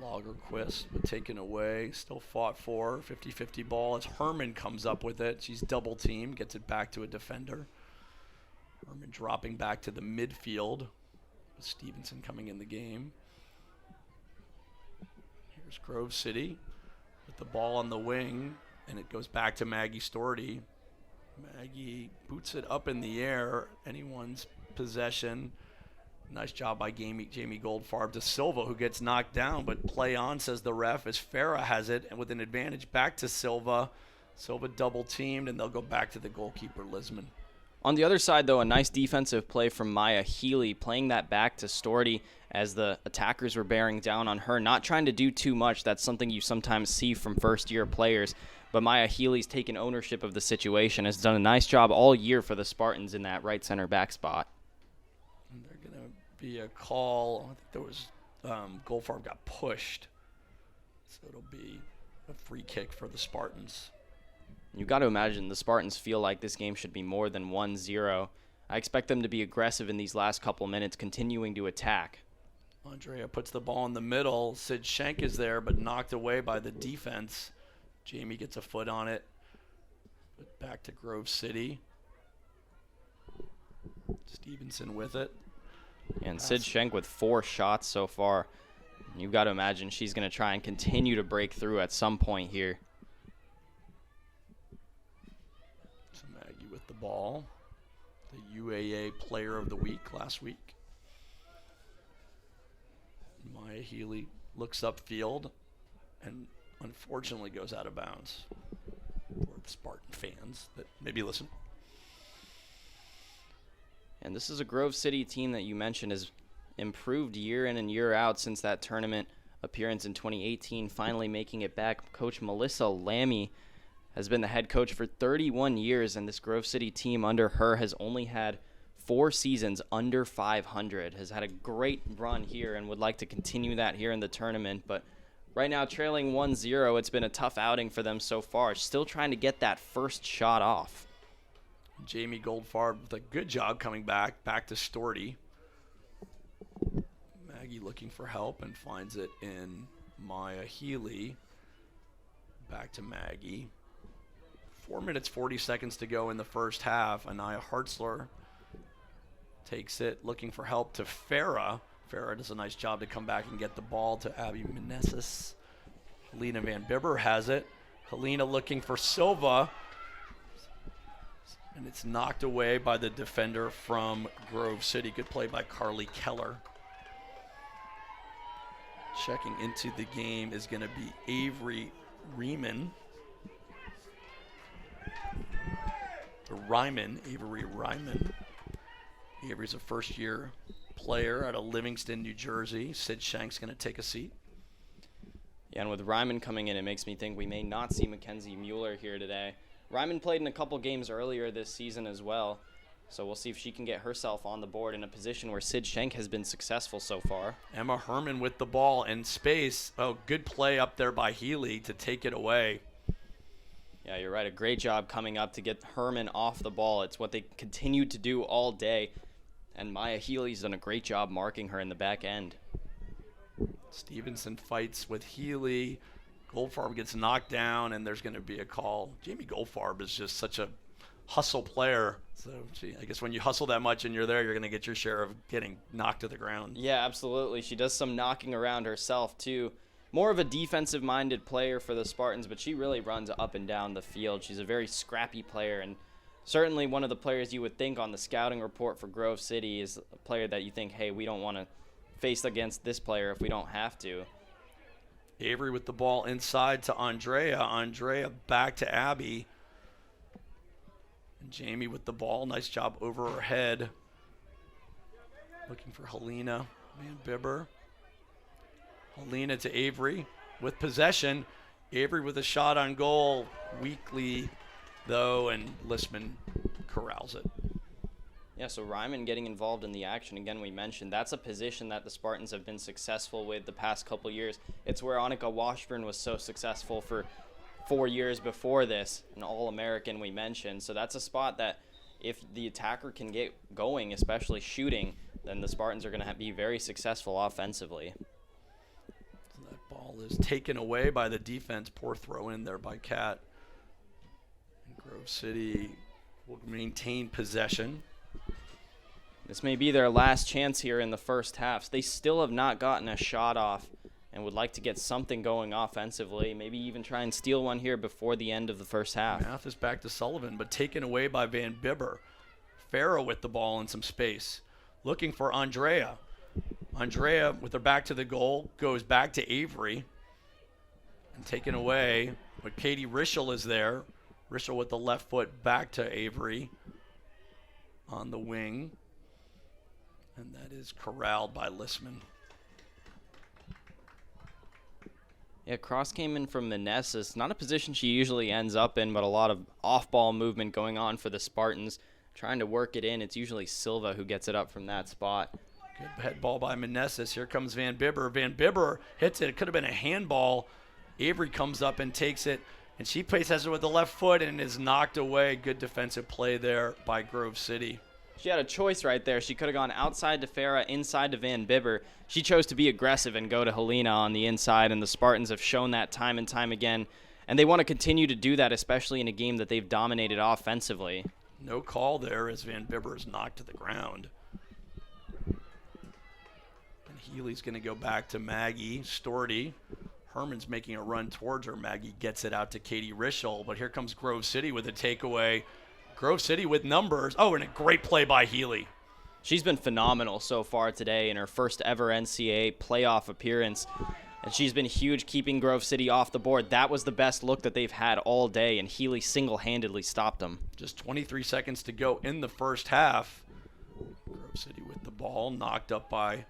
Lagerquist, but taken away, still fought for, 50-50 ball as Herman comes up with it. She's double teamed, gets it back to a defender. Herman dropping back to the midfield with Stevenson coming in the game. Here's Grove City with the ball on the wing, and it goes back to Maggie Storty. Maggie boots it up in the air, anyone's possession. Nice job by Jamie Goldfarb to Silva, who gets knocked down, but play on, says the ref, as Farah has it, and with an advantage back to Silva. Silva double teamed, and they'll go back to the goalkeeper, Lisman. On the other side, though, a nice defensive play from Maya Healy, playing that back to Storty as the attackers were bearing down on her, not trying to do too much. That's something you sometimes see from first-year players. But Maya Healy's taken ownership of the situation, has done a nice job all year for the Spartans in that right center back spot. And they're going to be a call. I think there was Goldfarb got pushed, so it'll be a free kick for the Spartans. You got to imagine the Spartans feel like this game should be more than 1-0. I expect them to be aggressive in these last couple minutes, continuing to attack. Andrea puts the ball in the middle. Sid Schenk is there, but knocked away by the defense. Jamie gets a foot on it. But back to Grove City. Stevenson with it. And Sid Schenk with 4 shots so far. You've got to imagine she's going to try and continue to break through at some point here. So Maggie with the ball. The UAA Player of the Week last week. Maya Healy looks upfield and unfortunately goes out of bounds for the Spartan fans that maybe listen. And this is a Grove City team that you mentioned has improved year in and year out since that tournament appearance in 2018, finally making it back. Coach Melissa Lammy has been the head coach for 31 years, and this Grove City team under her has only had 4 seasons under 500, has had a great run here and would like to continue that here in the tournament. But right now, trailing 1-0, it's been a tough outing for them so far. Still trying to get that first shot off. Jamie Goldfarb with a good job coming back to Storty. Maggie looking for help and finds it in Maya Healy. Back to Maggie. 4 minutes, 40 seconds to go in the first half. Anaya Hartzler takes it, looking for help to Farah. Farah does a nice job to come back and get the ball to Abby Meneses. Helena Van Bibber has it. Helena looking for Silva. And it's knocked away by the defender from Grove City. Good play by Carly Keller. Checking into the game is going to be Avery Ryman. Avery Ryman. Avery's a first-year player out of Livingston, New Jersey. Sid Shank's going to take a seat. Yeah, and with Ryman coming in, it makes me think we may not see Mackenzie Mueller here today. Ryman played in a couple games earlier this season as well, so we'll see if she can get herself on the board in a position where Sid Schenk has been successful so far. Emma Herman with the ball in space. Oh, good play up there by Healy to take it away. Yeah, you're right. A great job coming up to get Herman off the ball. It's what they continued to do all day, and Maya Healy's done a great job marking her in the back end. Stevenson fights with Healy. Goldfarb gets knocked down, and there's going to be a call. Jamie Goldfarb is just such a hustle player. So I guess when you hustle that much and you're there, you're going to get your share of getting knocked to the ground. Yeah, absolutely. She does some knocking around herself, too. More of a defensive-minded player for the Spartans, but she really runs up and down the field. She's a very scrappy player, and certainly one of the players you would think on the scouting report for Grove City is a player that you think, hey, we don't want to face against this player if we don't have to. Avery with the ball inside to Andrea. Andrea back to Abby. And Jamie with the ball. Nice job over her head. Looking for Helena Van Bibber. Helena to Avery with possession. Avery with a shot on goal. Weakly, though, and Listman corrals it. Yeah, so Ryman getting involved in the action. Again, we mentioned that's a position that the Spartans have been successful with the past couple years. It's where Annika Washburn was so successful for 4 years before this, an All-American we mentioned. So that's a spot that if the attacker can get going, especially shooting, then the Spartans are going to be very successful offensively. So that ball is taken away by the defense. Poor throw in there by Cat. And Grove City will maintain possession. This may be their last chance here in the first half. They still have not gotten a shot off and would like to get something going offensively, maybe even try and steal one here before the end of the first half. Mathis back to Sullivan, but taken away by Van Bibber. Farrow with the ball in some space, looking for Andrea. Andrea, with her back to the goal, goes back to Avery and taken away, but Katie Rischel is there. Rischel with the left foot back to Avery on the wing. And that is corralled by Listman. Yeah, cross came in from Meneses. Not a position she usually ends up in, but a lot of off-ball movement going on for the Spartans. Trying to work it in. It's usually Silva who gets it up from that spot. Good head ball by Meneses. Here comes Van Bibber. Van Bibber hits it. It could have been a handball. Avery comes up and takes it, and she places it with the left foot and is knocked away. Good defensive play there by Grove City. She had a choice right there. She could have gone outside to Farah, inside to Van Bibber. She chose to be aggressive and go to Helena on the inside, and the Spartans have shown that time and time again. And they want to continue to do that, especially in a game that they've dominated offensively. No call there as Van Bibber is knocked to the ground. And Healy's going to go back to Maggie Storty. Herman's making a run towards her. Maggie gets it out to Katie Rischel, but here comes Grove City with a takeaway. Grove City with numbers. Oh, and a great play by Healy. She's been phenomenal so far today in her first ever NCAA playoff appearance. And she's been huge keeping Grove City off the board. That was the best look that they've had all day, and Healy single-handedly stopped them. Just 23 seconds to go in the first half. Grove City with the ball, knocked up by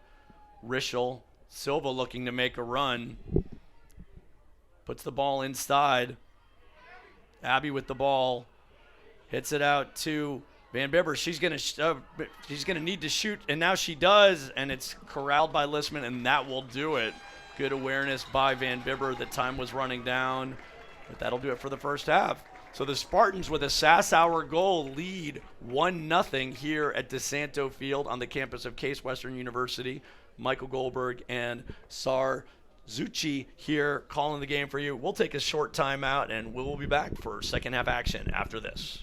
Rischel. Silva looking to make a run. Puts the ball inside. Abby with the ball. Hits it out to Van Bibber. She's gonna need to shoot, and now she does, and it's corralled by Listman, and that will do it. Good awareness by Van Bibber. The time was running down, but that'll do it for the first half. So the Spartans with a Sassower goal lead 1-0 here at DeSanto Field on the campus of Case Western University. Michael Goldberg and Sar Zucchi here calling the game for you. We'll take a short timeout, and we'll be back for second half action after this.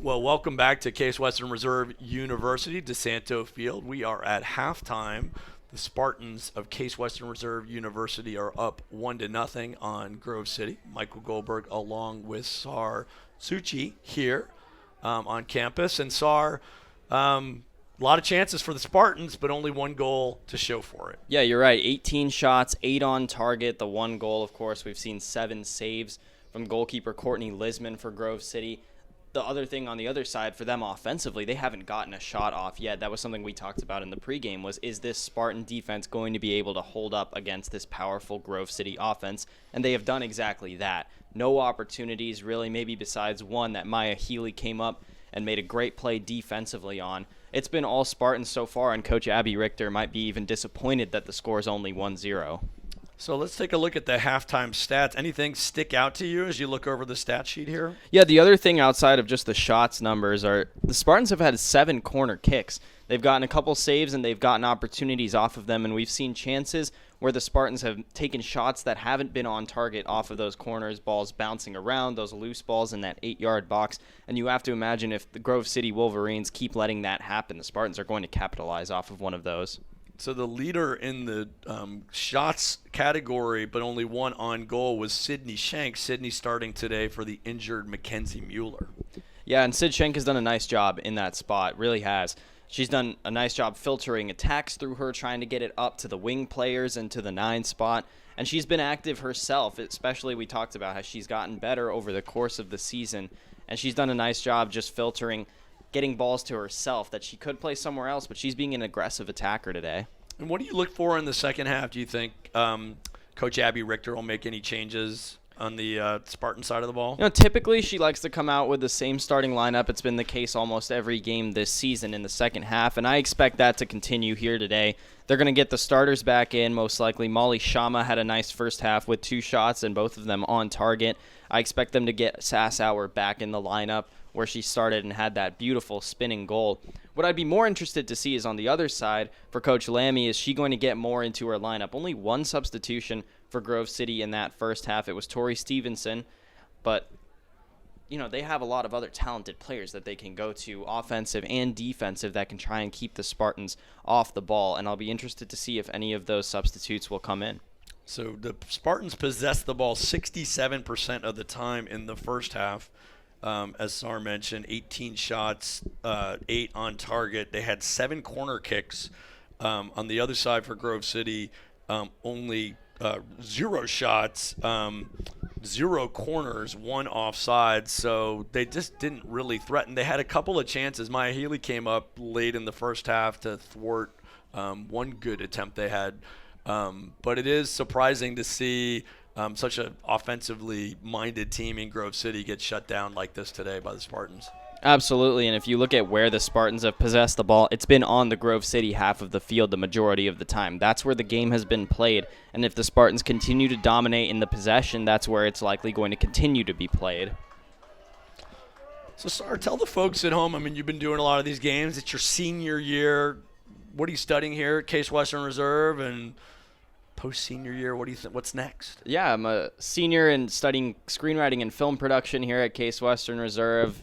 Well, welcome back to Case Western Reserve University, DeSanto Field. We are at halftime. The Spartans of Case Western Reserve University are up 1-0 on Grove City. Michael Goldberg along with Sar Suchi here on campus. And Sar, a lot of chances for the Spartans, but only one goal to show for it. Yeah, you're right. 18 shots, 8 on target. The one goal, of course, we've seen 7 saves from goalkeeper Courtney Lisman for Grove City. The other thing on the other side for them offensively, they haven't gotten a shot off yet. That was something we talked about in the pregame was, is this Spartan defense going to be able to hold up against this powerful Grove City offense? And they have done exactly that. No opportunities really, maybe besides one that Maya Healy came up and made a great play defensively on. It's been all Spartans so far, and Coach Abby Richter might be even disappointed that the score is only 1-0. So let's take a look at the halftime stats. Anything stick out to you as you look over the stat sheet here? Yeah, the other thing outside of just the shots numbers are the Spartans have had 7 corner kicks. They've gotten a couple saves and they've gotten opportunities off of them, and we've seen chances where the Spartans have taken shots that haven't been on target off of those corners, balls bouncing around, those loose balls in that 8-yard box. And you have to imagine if the Grove City Wolverines keep letting that happen, the Spartans are going to capitalize off of one of those. So the leader in the shots category, but only one on goal, was Sydney Shank. Sydney starting today for the injured Mackenzie Mueller. Yeah, and Sid Shank has done a nice job in that spot, really has. She's done a nice job filtering attacks through her, trying to get it up to the wing players and to the 9 spot. And she's been active herself, especially we talked about how she's gotten better over the course of the season. And she's done a nice job just filtering, getting balls to herself that she could play somewhere else, but she's being an aggressive attacker today. And what do you look for in the second half? Do you think Coach Abby Richter will make any changes on the Spartan side of the ball? You know, typically she likes to come out with the same starting lineup. It's been the case almost every game this season in the second half, and I expect that to continue here today. They're going to get the starters back in, most likely. Molly Shama had a nice first half with 2 shots and both of them on target. I expect them to get Sassauer back in the lineup where she started and had that beautiful spinning goal. What I'd be more interested to see is on the other side for Coach Lammy, is she going to get more into her lineup? Only one substitution for Grove City in that first half. It was Tori Stevenson, but you know, they have a lot of other talented players that they can go to, offensive and defensive, that can try and keep the Spartans off the ball, and I'll be interested to see if any of those substitutes will come in. So the Spartans possessed the ball 67% of the time in the first half. As Sar mentioned, 18 shots, 8 on target. They had 7 corner kicks. On the other side for Grove City, only 0 shots, 0 corners, 1 offside. So they just didn't really threaten. They had a couple of chances. Maya Healy came up late in the first half to thwart one good attempt they had. But it is surprising to see such an offensively minded team in Grove City get shut down like this today by the Spartans. Absolutely, and if you look at where the Spartans have possessed the ball, it's been on the Grove City half of the field the majority of the time. That's where the game has been played, and if the Spartans continue to dominate in the possession, that's where it's likely going to continue to be played. So, Sar, tell the folks at home, I mean, you've been doing a lot of these games. It's your senior year. What are you studying here at Case Western Reserve? And post-senior year, what do you think? What's next? Yeah, I'm a senior and studying screenwriting and film production here at Case Western Reserve.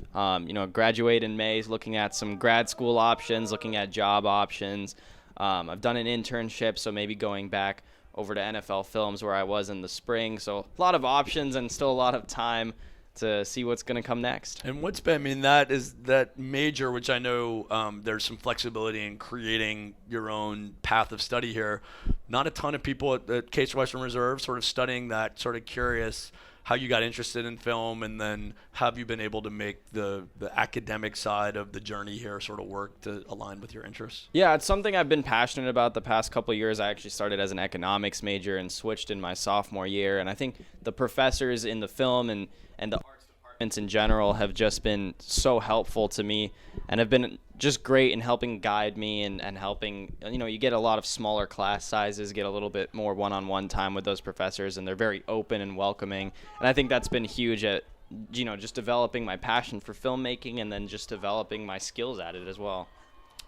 Graduate in May, looking at some grad school options, looking at job options. I've done an internship, so maybe going back over to NFL Films where I was in the spring. So a lot of options and still a lot of time to see what's going to come next. And what's been, I mean, that is that major, which I know there's some flexibility in creating your own path of study here. Not a ton of people at Case Western Reserve sort of studying that, sort of curious how you got interested in film, and then have you been able to make the academic side of the journey here sort of work to align with your interests? Yeah, it's something I've been passionate about the past couple of years. I actually started as an economics major and switched in my sophomore year, and I think the professors in the film and the arts departments in general have just been so helpful to me and have been just great in helping guide me and helping, you get a lot of smaller class sizes, get a little bit more one-on-one time with those professors, and they're very open and welcoming. And I think that's been huge at, just developing my passion for filmmaking and then just developing my skills at it as well.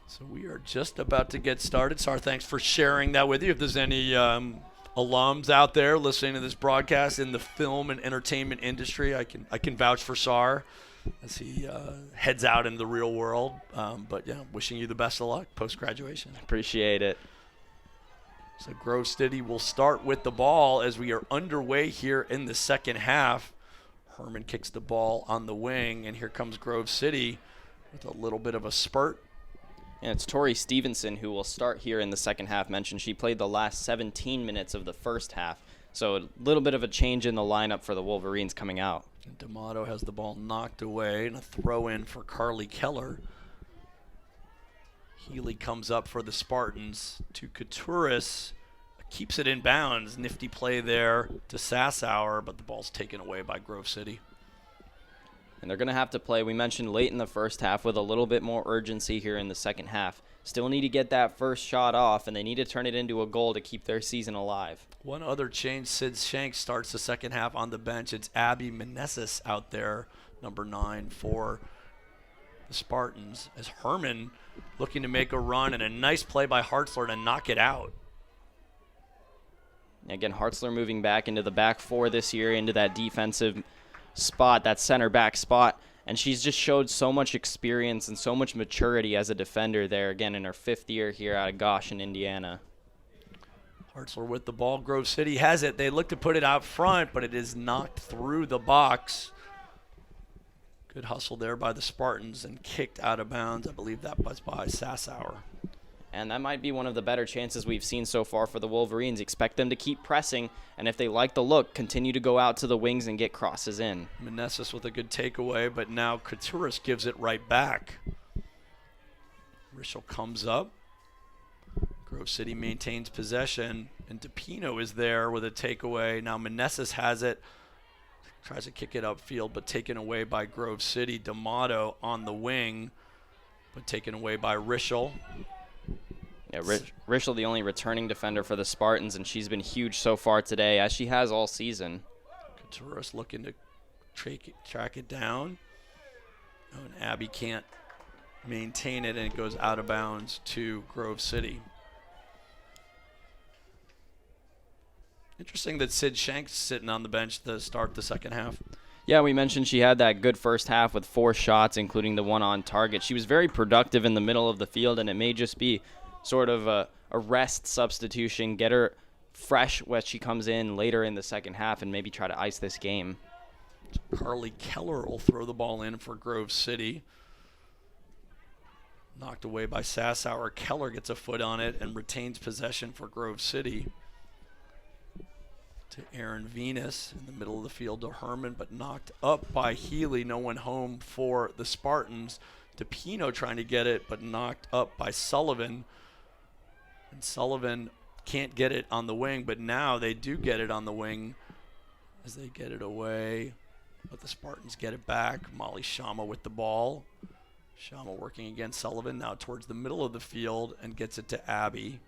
So we are just about to get started. Sar, thanks for sharing that with you. If there's any alums out there listening to this broadcast in the film and entertainment industry. I can vouch for Sar as he heads out into the real world. But yeah, wishing you the best of luck post-graduation. Appreciate it. So Grove City will start with the ball as we are underway here in the second half. Herman kicks the ball on the wing, and here comes Grove City with a little bit of a spurt. And it's Tori Stevenson who will start here in the second half. Mentioned she played the last 17 minutes of the first half. So a little bit of a change in the lineup for the Wolverines coming out. And D'Amato has the ball knocked away, and a throw in for Carly Keller. Healy comes up for the Spartans to Couturis. Keeps it in bounds. Nifty play there to Sassower, but the ball's taken away by Grove City. And they're going to have to play, we mentioned, late in the first half with a little bit more urgency here in the second half. Still need to get that first shot off, and they need to turn it into a goal to keep their season alive. One other change, Sid Shanks starts the second half on the bench. It's Abby Meneses out there, number 9 for the Spartans, as Herman looking to make a run, and a nice play by Hartzler to knock it out. Again, Hartzler moving back into the back four this year, into that defensive spot, that center back spot. And she's just showed so much experience and so much maturity as a defender there, again, in her 5th year here out of Goshen, Indiana. Hartzler with the ball. Grove City has it. They look to put it out front, but it is knocked through the box. Good hustle there by the Spartans and kicked out of bounds. I believe that was by Sassower. And that might be one of the better chances we've seen so far for the Wolverines. Expect them to keep pressing, and if they like the look, continue to go out to the wings and get crosses in. Meneses with a good takeaway, but now Couturis gives it right back. Rischel comes up. Grove City maintains possession, and DePino is there with a takeaway. Now Meneses has it. Tries to kick it upfield, but taken away by Grove City. D'Amato on the wing, but taken away by Rischel. Yeah, Rischel, the only returning defender for the Spartans, and she's been huge so far today, as she has all season. Couturis looking to track it down. Oh, and Abby can't maintain it, and it goes out of bounds to Grove City. Interesting that Sid Shanks is sitting on the bench to start the second half. Yeah, we mentioned she had that good first half with 4 shots, including the one on target. She was very productive in the middle of the field, and it may just be sort of a rest substitution, get her fresh when she comes in later in the second half and maybe try to ice this game. Carly Keller will throw the ball in for Grove City. Knocked away by Sassower. Keller gets a foot on it and retains possession for Grove City. To Aaron Venus in the middle of the field to Herman, but knocked up by Healy. No one home for the Spartans. DePino trying to get it, but knocked up by Sullivan. And Sullivan can't get it on the wing, but now they do get it on the wing as they get it away. But the Spartans get it back. Molly Shama with the ball. Shama working against Sullivan now towards the middle of the field and gets it to Abby.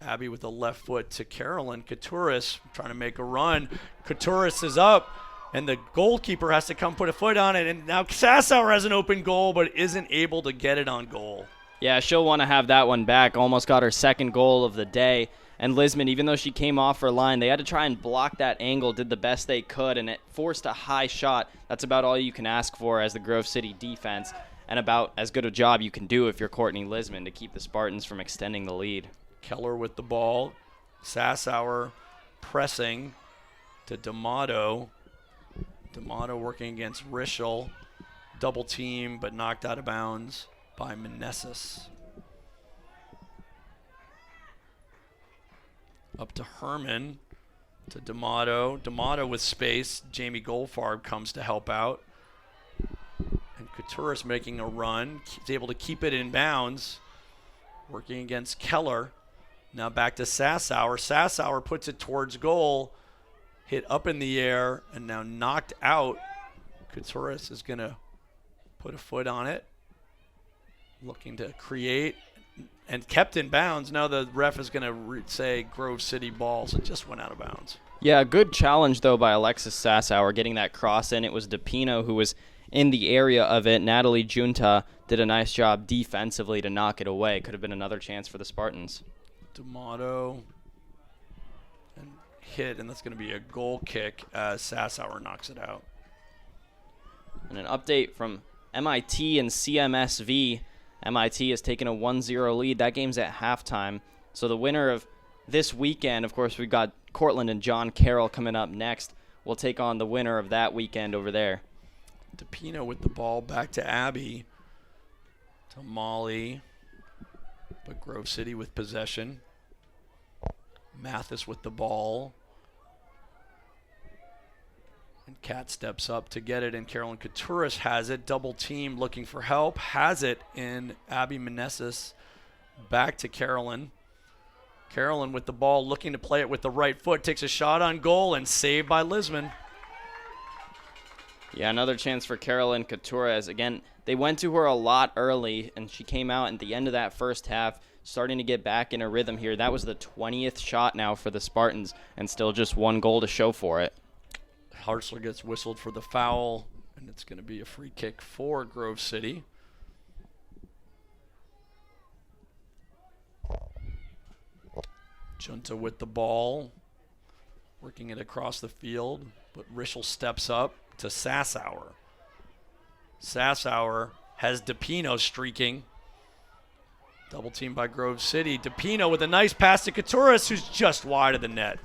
Abby with the left foot to Carolyn. Couturis trying to make a run. Couturis is up, and the goalkeeper has to come put a foot on it. And now Sassower has an open goal, but isn't able to get it on goal. Yeah, she'll want to have that one back. Almost got her second goal of the day. And Lisman, even though she came off her line, they had to try and block that angle, did the best they could, and it forced a high shot. That's about all you can ask for as the Grove City defense, and about as good a job you can do if you're Courtney Lisman to keep the Spartans from extending the lead. Keller with the ball. Sassower pressing to D'Amato. D'Amato working against Rischel. Double team, but knocked out of bounds by Meneses. Up to Herman, to D'Amato. D'Amato with space. Jamie Goldfarb comes to help out. And Couturis making a run. He's able to keep it in bounds. Working against Keller. Now back to Sassower. Sassower puts it towards goal. Hit up in the air and now knocked out. Couturis is going to put a foot on it. Looking to create and kept in bounds. Now the ref is going to say Grove City ball, so it just went out of bounds. Yeah, good challenge, though, by Alexis Sassower getting that cross in. It was DePino who was in the area of it. Natalie Junta did a nice job defensively to knock it away. Could have been another chance for the Spartans. D'Amato and hit, and that's going to be a goal kick as Sassauer knocks it out. And an update from MIT and CMSV. MIT has taken a 1-0 lead. That game's at halftime. So the winner of this weekend, of course, we've got Cortland and John Carroll coming up next. We'll take on the winner of that weekend over there. DePino with the ball back to Abby. To Molly. But Grove City with possession. Mathis with the ball. And Kat steps up to get it, and Carolyn Couturis has it. Double team looking for help. Has it in Abby Meneses. Back to Carolyn. Carolyn with the ball, looking to play it with the right foot. Takes a shot on goal and saved by Lisman. Yeah, another chance for Carolyn Couturis. Again, they went to her a lot early, and she came out at the end of that first half, starting to get back in a rhythm here. That was the 20th shot now for the Spartans, and still just one goal to show for it. Hartzler gets whistled for the foul, and it's going to be a free kick for Grove City. Junta with the ball, working it across the field, but Rischel steps up to Sassauer. Sassauer has DePino streaking. Double team by Grove City. DePino with a nice pass to Couturis, who's just wide of the net.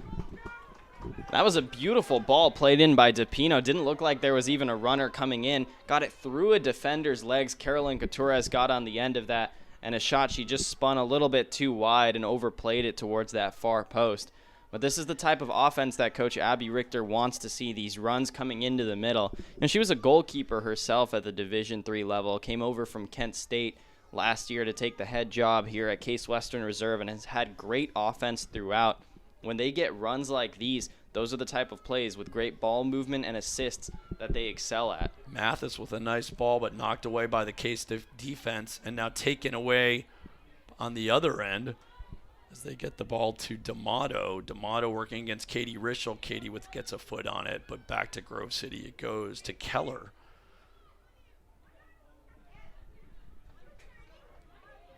That was a beautiful ball played in by DePino. Didn't look like there was even a runner coming in. Got it through a defender's legs. Carolyn Couturis got on the end of that, and a shot she just spun a little bit too wide and overplayed it towards that far post. But this is the type of offense that Coach Abby Richter wants to see, these runs coming into the middle. And she was a goalkeeper herself at the Division III level, came over from Kent State last year to take the head job here at Case Western Reserve, and has had great offense throughout. When they get runs like these, those are the type of plays with great ball movement and assists that they excel at. Mathis with a nice ball, but knocked away by the Case defense, and now taken away on the other end as they get the ball to D'Amato. D'Amato working against Katie Rischel. Katie gets a foot on it, but back to Grove City it goes to Keller.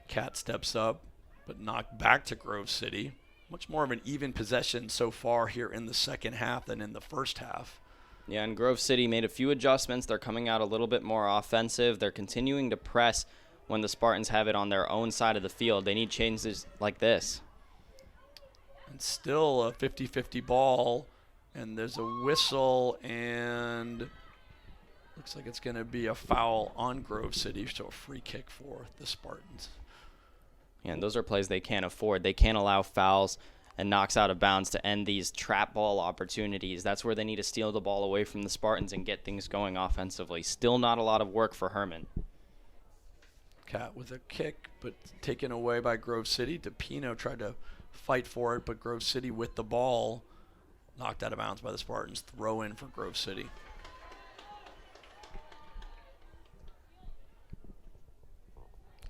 Cat steps up, but knocked back to Grove City. Much more of an even possession so far here in the second half than in the first half. Yeah, and Grove City made a few adjustments. They're coming out a little bit more offensive. They're continuing to press when the Spartans have it on their own side of the field. They need changes like this. And still a 50-50 ball, and there's a whistle, and looks like it's going to be a foul on Grove City, so a free kick for the Spartans. And those are plays they can't afford. They can't allow fouls and knocks out of bounds to end these trap ball opportunities. That's where they need to steal the ball away from the Spartans and get things going offensively. Still not a lot of work for Herman. Cat with a kick, but taken away by Grove City. DePino tried to fight for it, but Grove City with the ball. Knocked out of bounds by the Spartans. Throw in for Grove City.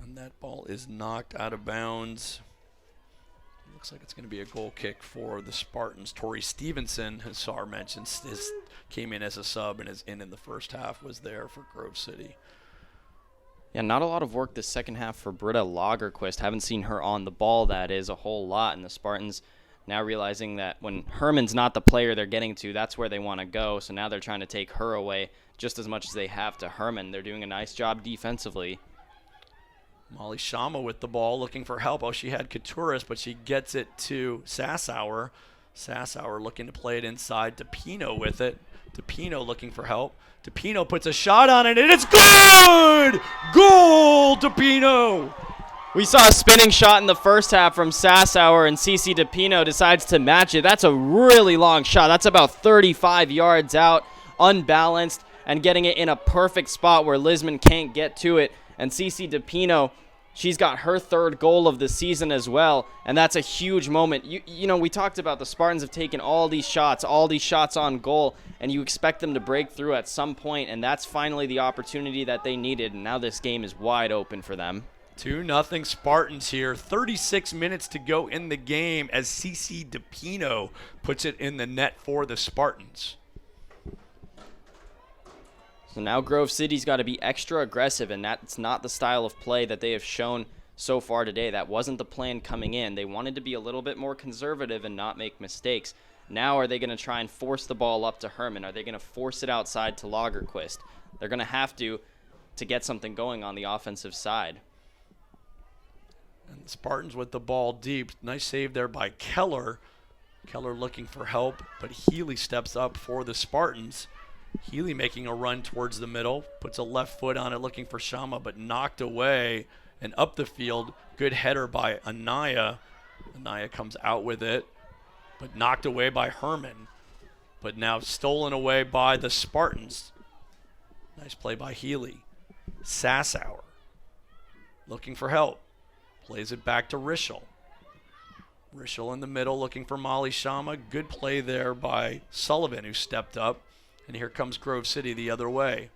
And that ball is knocked out of bounds. Looks like it's going to be a goal kick for the Spartans. Tori Stevenson, as Sar mentioned, came in as a sub and is in the first half, was there for Grove City. Yeah, not a lot of work this second half for Britta Lagerquist. Haven't seen her on the ball, that is, a whole lot. And the Spartans now realizing that when Herman's not the player they're getting to, that's where they want to go. So now they're trying to take her away just as much as they have to Herman. They're doing a nice job defensively. Molly Shama with the ball, looking for help. Oh, she had Couturis, but she gets it to Sassauer. Sassauer looking to play it inside. DePino with it. DePino looking for help. DePino puts a shot on it, and it's good! Goal, DePino! We saw a spinning shot in the first half from Sassauer, and CC DePino decides to match it. That's a really long shot. That's about 35 yards out, unbalanced, and getting it in a perfect spot where Lisman can't get to it. And CC DePino, she's got her third goal of the season as well, and that's a huge moment. You know, we talked about the Spartans have taken all these shots on goal, and you expect them to break through at some point, and that's finally the opportunity that they needed, and now this game is wide open for them. 2-0 Spartans here. 36 minutes to go in the game as CC DePino puts it in the net for the Spartans. So now Grove City's got to be extra aggressive, and that's not the style of play that they have shown so far today. That wasn't the plan coming in. They wanted to be a little bit more conservative and not make mistakes. Now are they going to try and force the ball up to Herman? Are they going to force it outside to Lagerquist? They're going to have to get something going on the offensive side. And the Spartans with the ball deep. Nice save there by Keller. Keller looking for help, but Healy steps up for the Spartans. Healy making a run towards the middle, puts a left foot on it looking for Shama, but knocked away and up the field. Good header by Anaya. Anaya comes out with it, but knocked away by Herman. But now stolen away by the Spartans. Nice play by Healy. Sassower looking for help. Plays it back to Rischel. Rischel in the middle looking for Molly Shama. Good play there by Sullivan, who stepped up. And here comes Grove City the other way.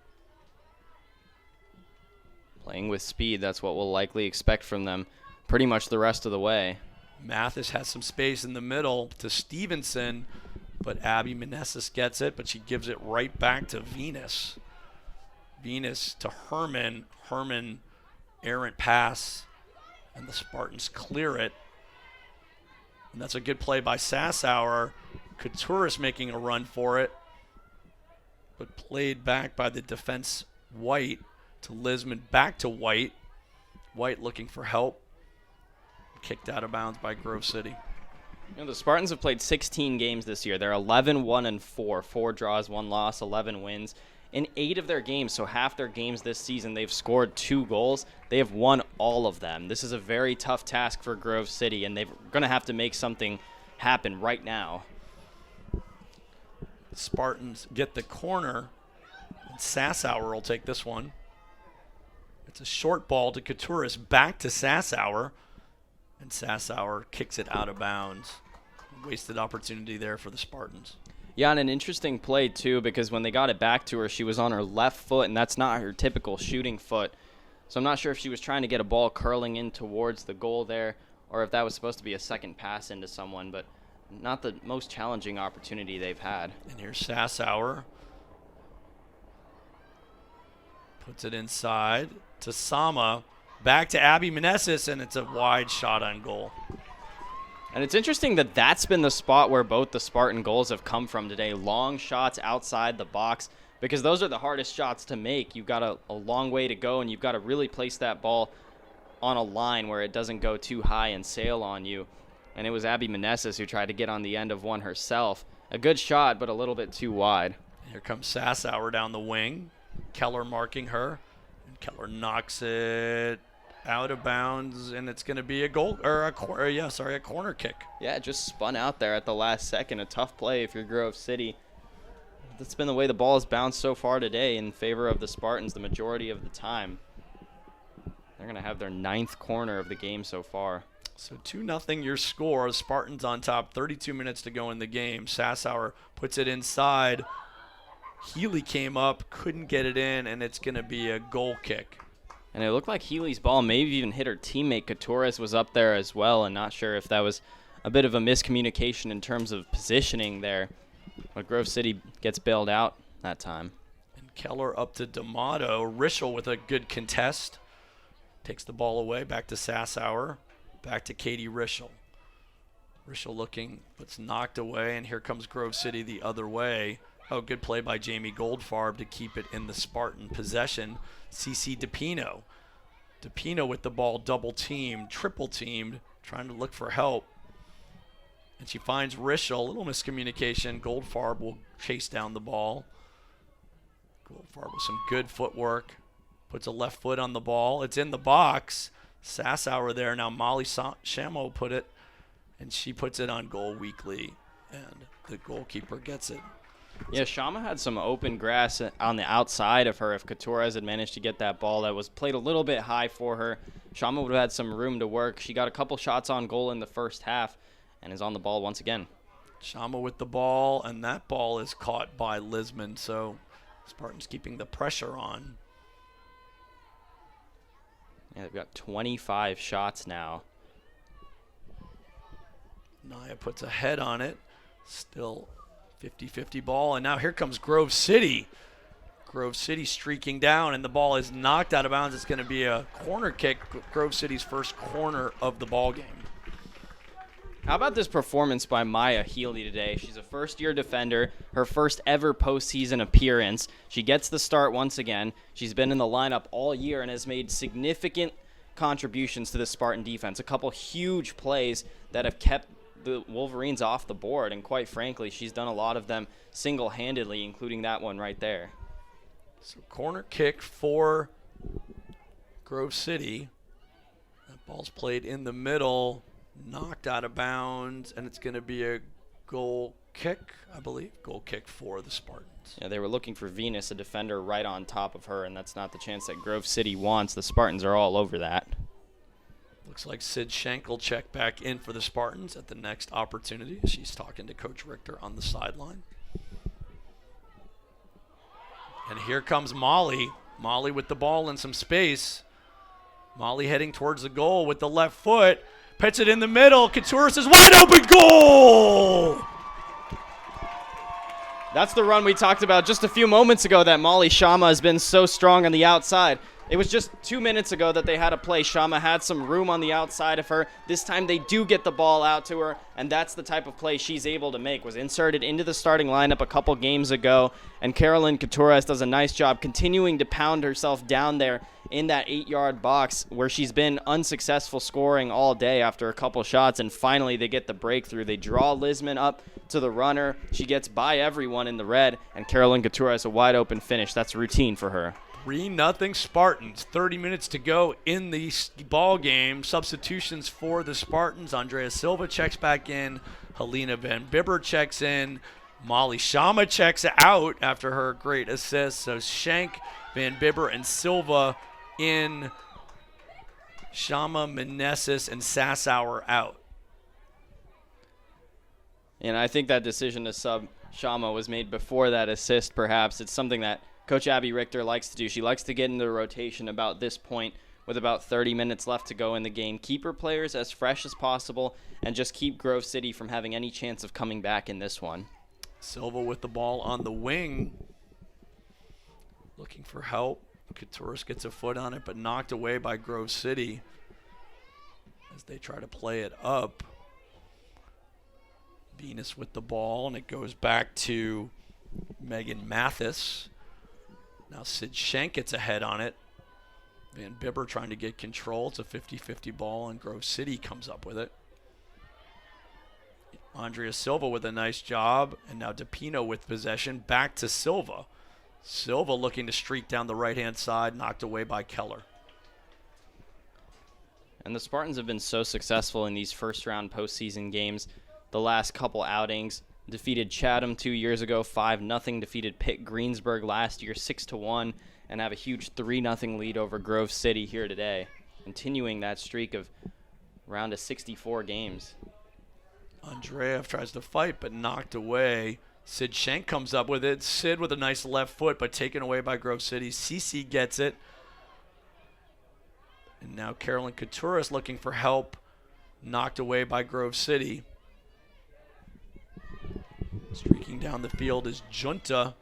Playing with speed, that's what we'll likely expect from them pretty much the rest of the way. Mathis has some space in the middle to Stevenson, but Abby Meneses gets it, but she gives it right back to Venus. Venus to Herman. Herman, errant pass, and the Spartans clear it. And that's a good play by Sassower. Couturis making a run for it, but played back by the defense White to Lisman, back to White. White looking for help. Kicked out of bounds by Grove City. You know, the Spartans have played 16 games this year. They're 11-1-4, 4 draws, 1 loss, 11 wins. In 8 of their games, so half their games this season, they've scored 2 goals. They have won all of them. This is a very tough task for Grove City, and they're going to have to make something happen right now. The Spartans get the corner, and Sassower will take this one. It's a short ball to Couturis, back to Sassower, and Sassower kicks it out of bounds. Wasted opportunity there for the Spartans. Yeah, and an interesting play, too, because when they got it back to her, she was on her left foot, and that's not her typical shooting foot. So I'm not sure if she was trying to get a ball curling in towards the goal there, or if that was supposed to be a second pass into someone, but not the most challenging opportunity they've had. And here's Sassower. Puts it inside to Sama. Back to Abby Meneses, and it's a wide shot on goal. And it's interesting that that's been the spot where both the Spartan goals have come from today. Long shots outside the box, because those are the hardest shots to make. You've got a long way to go, and you've got to really place that ball on a line where it doesn't go too high and sail on you. And it was Abby Meneses who tried to get on the end of one herself. A good shot, but a little bit too wide. Here comes Sassower down the wing. Keller marking her. And Keller knocks it out of bounds, and it's going to be a goal, or a corner kick. Yeah, it just spun out there at the last second. A tough play if you're Grove City. That's been the way the ball has bounced so far today in favor of the Spartans the majority of the time. They're going to have their 9th corner of the game so far. So 2-0 your score. Spartans on top, 32 minutes to go in the game. Sassower puts it inside. Healy came up, couldn't get it in, and it's going to be a goal kick. And it looked like Healy's ball maybe even hit her teammate. Couturis was up there as well, and not sure if that was a bit of a miscommunication in terms of positioning there. But Grove City gets bailed out that time. And Keller up to D'Amato. Rischel with a good contest. Takes the ball away, back to Sassower. Back to Katie Rischel. Rischel looking, but knocked away, and here comes Grove City the other way. Oh, good play by Jamie Goldfarb to keep it in the Spartan possession. CC DePino. DePino with the ball double-teamed, triple-teamed, trying to look for help. And she finds Rischel. A little miscommunication. Goldfarb will chase down the ball. Goldfarb with some good footwork. Puts a left foot on the ball. It's in the box. Sassower there. Now Molly Shamo put it, and she puts it on goal weakly, and the goalkeeper gets it. Yeah, Shama had some open grass on the outside of her. If Couturis had managed to get that ball that was played a little bit high for her, Shama would have had some room to work. She got a couple shots on goal in the first half and is on the ball once again. Shama with the ball, and that ball is caught by Lisman, so Spartans keeping the pressure on. Yeah, they've got 25 shots now. Naya puts a head on it. Still 50-50 ball, and now here comes Grove City. Grove City streaking down, and the ball is knocked out of bounds. It's going to be a corner kick, Grove City's first corner of the ball game. How about this performance by Maya Healy today? She's a first-year defender, her first ever postseason appearance. She gets the start once again. She's been in the lineup all year and has made significant contributions to the Spartan defense. A couple huge plays that have kept the Wolverines off the board, and quite frankly, she's done a lot of them single-handedly, including that one right there. So corner kick for Grove City. That ball's played in the middle, knocked out of bounds, and it's going to be a goal kick, I believe. Goal kick for the Spartans. Yeah, they were looking for Venus, a defender right on top of her, and that's not the chance that Grove City wants. The Spartans are all over that. Looks like Sid Schenk will check back in for the Spartans at the next opportunity. She's talking to Coach Richter on the sideline. And here comes Molly. Molly with the ball in some space. Molly heading towards the goal with the left foot. Puts it in the middle. Couturis is wide open. Goal! That's the run we talked about just a few moments ago that Molly Shama has been so strong on the outside. It was just 2 minutes ago that they had a play. Shama had some room on the outside of her. This time they do get the ball out to her, and that's the type of play she's able to make. Was inserted into the starting lineup a couple games ago, and Carolyn Couturis does a nice job continuing to pound herself down there in that 8-yard box where she's been unsuccessful scoring all day after a couple shots, and finally they get the breakthrough. They draw Lisman up to the runner. She gets by everyone in the red, and Carolyn Couturis a wide open finish. That's routine for her. 3-0 Spartans. 30 minutes to go in the ball game. Substitutions for the Spartans. Andrea Silva checks back in. Helena Van Bibber checks in. Molly Shama checks out after her great assist. So Schenk, Van Bibber, and Silva in. Shama, Meneses, and Sassauer out. And I think that decision to sub Shama was made before that assist, perhaps. It's something that Coach Abby Richter likes to do. She likes to get into the rotation about this point with about 30 minutes left to go in the game. Keep her players as fresh as possible and just keep Grove City from having any chance of coming back in this one. Silva with the ball on the wing. Looking for help. Couturis gets a foot on it, but knocked away by Grove City as they try to play it up. Venus with the ball, and it goes back to Megan Mathis. Now Sid Schenk gets ahead on it. Van Bibber trying to get control. It's a 50-50 ball, and Grove City comes up with it. Andrea Silva with a nice job, and now DePino with possession. Back to Silva. Silva looking to streak down the right-hand side, knocked away by Keller. And the Spartans have been so successful in these first-round postseason games. The last couple outings. Defeated Chatham 2 years ago, 5-0. Defeated Pitt Greensburg last year, 6-1, and have a huge 3-0 lead over Grove City here today, continuing that streak of around to 64 games. Andreev tries to fight, but knocked away. Sid Schenk comes up with it. Sid with a nice left foot, but taken away by Grove City. Cece gets it. And now Carolyn Couturis looking for help, knocked away by Grove City. Streaking down the field is Junta.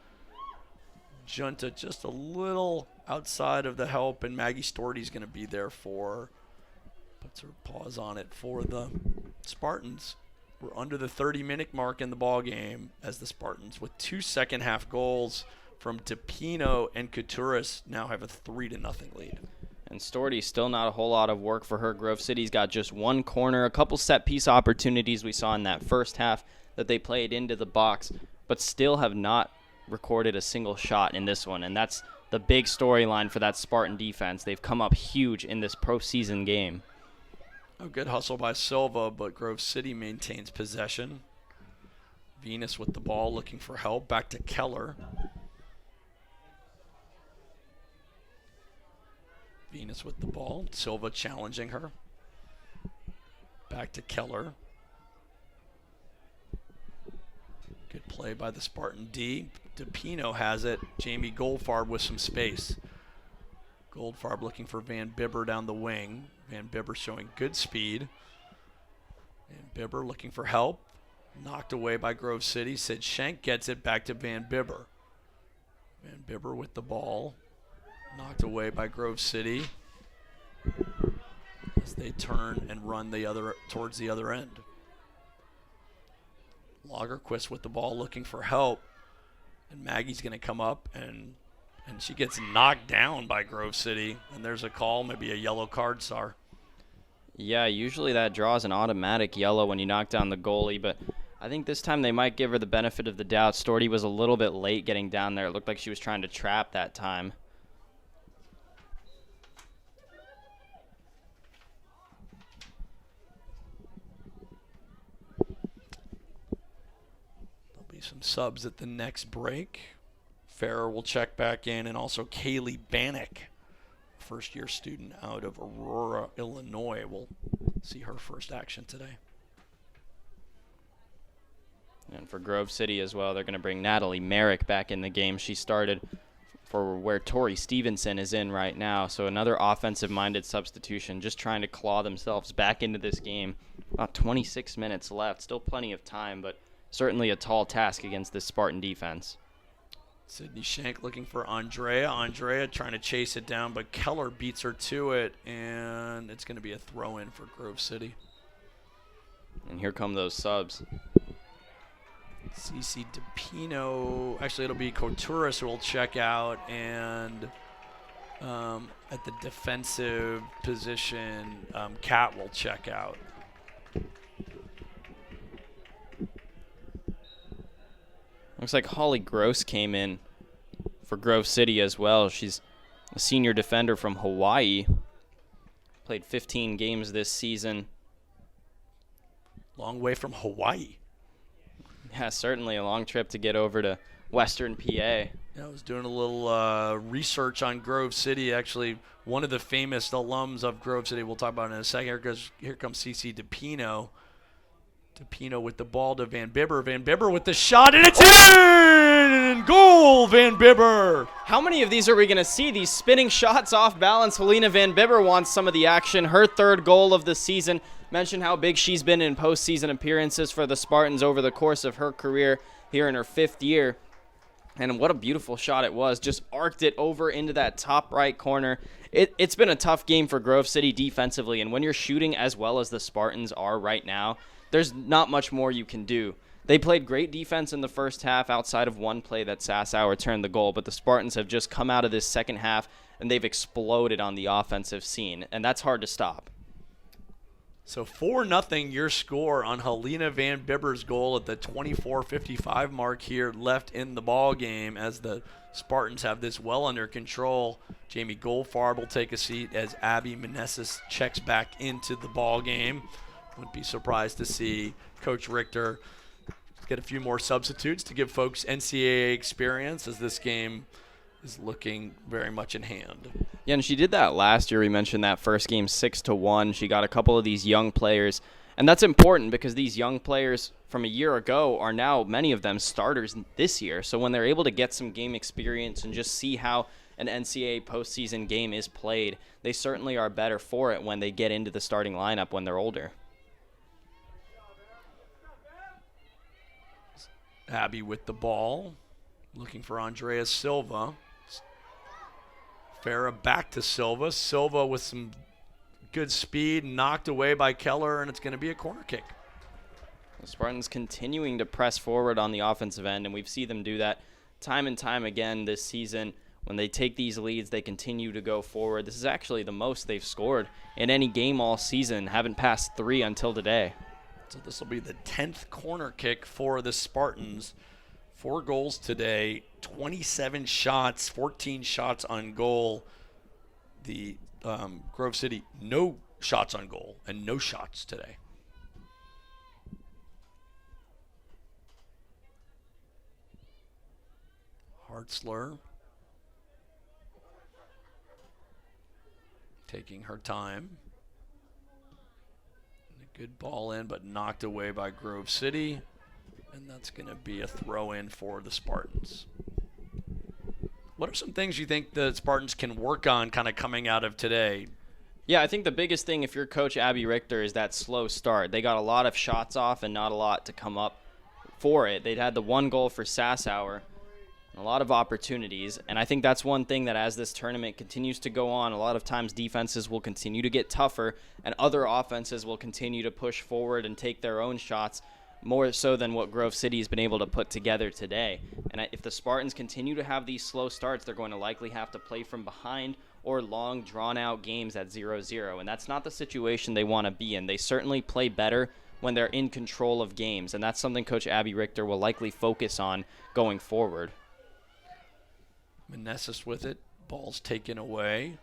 Junta just a little outside of the help, and Maggie Storty's going to be there for, puts her paws on it for the Spartans. We're under the 30-minute mark in the ball game as the Spartans, with 2 second-half goals from DePino and Couturis, now have a 3-0 lead. And Storty, still not a whole lot of work for her. Grove City's got just one corner, a couple set-piece opportunities we saw in that first half that they played into the box, but still have not recorded a single shot in this one. And that's the big storyline for that Spartan defense. They've come up huge in this postseason game. A good hustle by Silva, but Grove City maintains possession. Venus with the ball, looking for help. Back to Keller. Venus with the ball. Silva challenging her. Back to Keller. Good play by the Spartan D. DePino has it. Jamie Goldfarb with some space. Goldfarb looking for Van Bibber down the wing. Van Bibber showing good speed. Van Bibber looking for help. Knocked away by Grove City. Sid Schenk gets it back to Van Bibber. Van Bibber with the ball. Knocked away by Grove City as they turn and run the other towards the other end. Lagerquist with the ball looking for help. And Maggie's going to come up, and she gets knocked down by Grove City. And there's a call, maybe a yellow card, Sar. Yeah, usually that draws an automatic yellow when you knock down the goalie, but I think this time they might give her the benefit of the doubt. Storty was a little bit late getting down there. It looked like she was trying to trap that time. Some subs at the next break. Farrer will check back in, and also Kaylee Bannock, first-year student out of Aurora, Illinois, will see her first action today. And for Grove City as well, they're going to bring Natalie Merrick back in the game. She started for where Tori Stevenson is in right now, so another offensive-minded substitution, just trying to claw themselves back into this game. About 26 minutes left, still plenty of time, but certainly a tall task against this Spartan defense. Sydney Shank looking for Andrea. Andrea trying to chase it down, but Keller beats her to it, and it's going to be a throw-in for Grove City. And here come those subs. CC DePino. Actually, it'll be Couturis who will check out, and at the defensive position, Kat will check out. Looks like Holly Gross came in for Grove City as well. She's a senior defender from Hawaii. Played 15 games this season. Long way from Hawaii. Yeah, certainly a long trip to get over to Western PA. Yeah, I was doing a little research on Grove City. Actually, one of the famous alums of Grove City, we'll talk about in a second. Here comes CC DePino. DePino with the ball to Van Bibber. Van Bibber with the shot, and it's in! Goal, Van Bibber! How many of these are we going to see? These spinning shots off balance. Helena Van Bibber wants some of the action. Her third goal of the season. Mentioned how big she's been in postseason appearances for the Spartans over the course of her career here in her 5th year. And what a beautiful shot it was. Just arced it over into that top right corner. It's been a tough game for Grove City defensively, and when you're shooting as well as the Spartans are right now, there's not much more you can do. They played great defense in the first half outside of one play that Sassower returned the goal, but the Spartans have just come out of this second half and they've exploded on the offensive scene, and that's hard to stop. So 4-0 your score on Helena Van Bibber's goal at the 24:55 mark here left in the ball game as the Spartans have this well under control. Jamie Goldfarb will take a seat as Abby Meneses checks back into the ball game. Wouldn't be surprised to see Coach Richter get a few more substitutes to give folks NCAA experience as this game is looking very much in hand. Yeah, and she did that last year. We mentioned that first game 6-1. She got a couple of these young players, and that's important because these young players from a year ago are now, many of them, starters this year. So when they're able to get some game experience and just see how an NCAA postseason game is played, they certainly are better for it when they get into the starting lineup when they're older. Abby with the ball, looking for Andrea Silva. Farah back to Silva. Silva with some good speed, knocked away by Keller, and it's going to be a corner kick. The Spartans continuing to press forward on the offensive end, and we've seen them do that time and time again this season. When they take these leads, they continue to go forward. This is actually the most they've scored in any game all season. Haven't passed 3 until today. So this will be the 10th corner kick for the Spartans. 4 goals today, 27 shots, 14 shots on goal. The Grove City, no shots on goal and no shots today. Hartzler taking her time. Good ball in, but knocked away by Grove City. And that's going to be a throw-in for the Spartans. What are some things you think the Spartans can work on kind of coming out of today? Yeah, I think the biggest thing if you're Coach Abby Richter is that slow start. They got a lot of shots off and not a lot to come up for it. They'd had the 1 goal for Sassower. A lot of opportunities, and I think that's one thing that as this tournament continues to go on, a lot of times defenses will continue to get tougher and other offenses will continue to push forward and take their own shots. more so than what Grove City has been able to put together today. And if the Spartans continue to have these slow starts, they're going to likely have to play from behind or long, drawn-out games at 0-0. And that's not the situation they want to be in. They certainly play better when they're in control of games, and that's something Coach Abby Richter will likely focus on going forward. Meneses with it. Ball's taken away.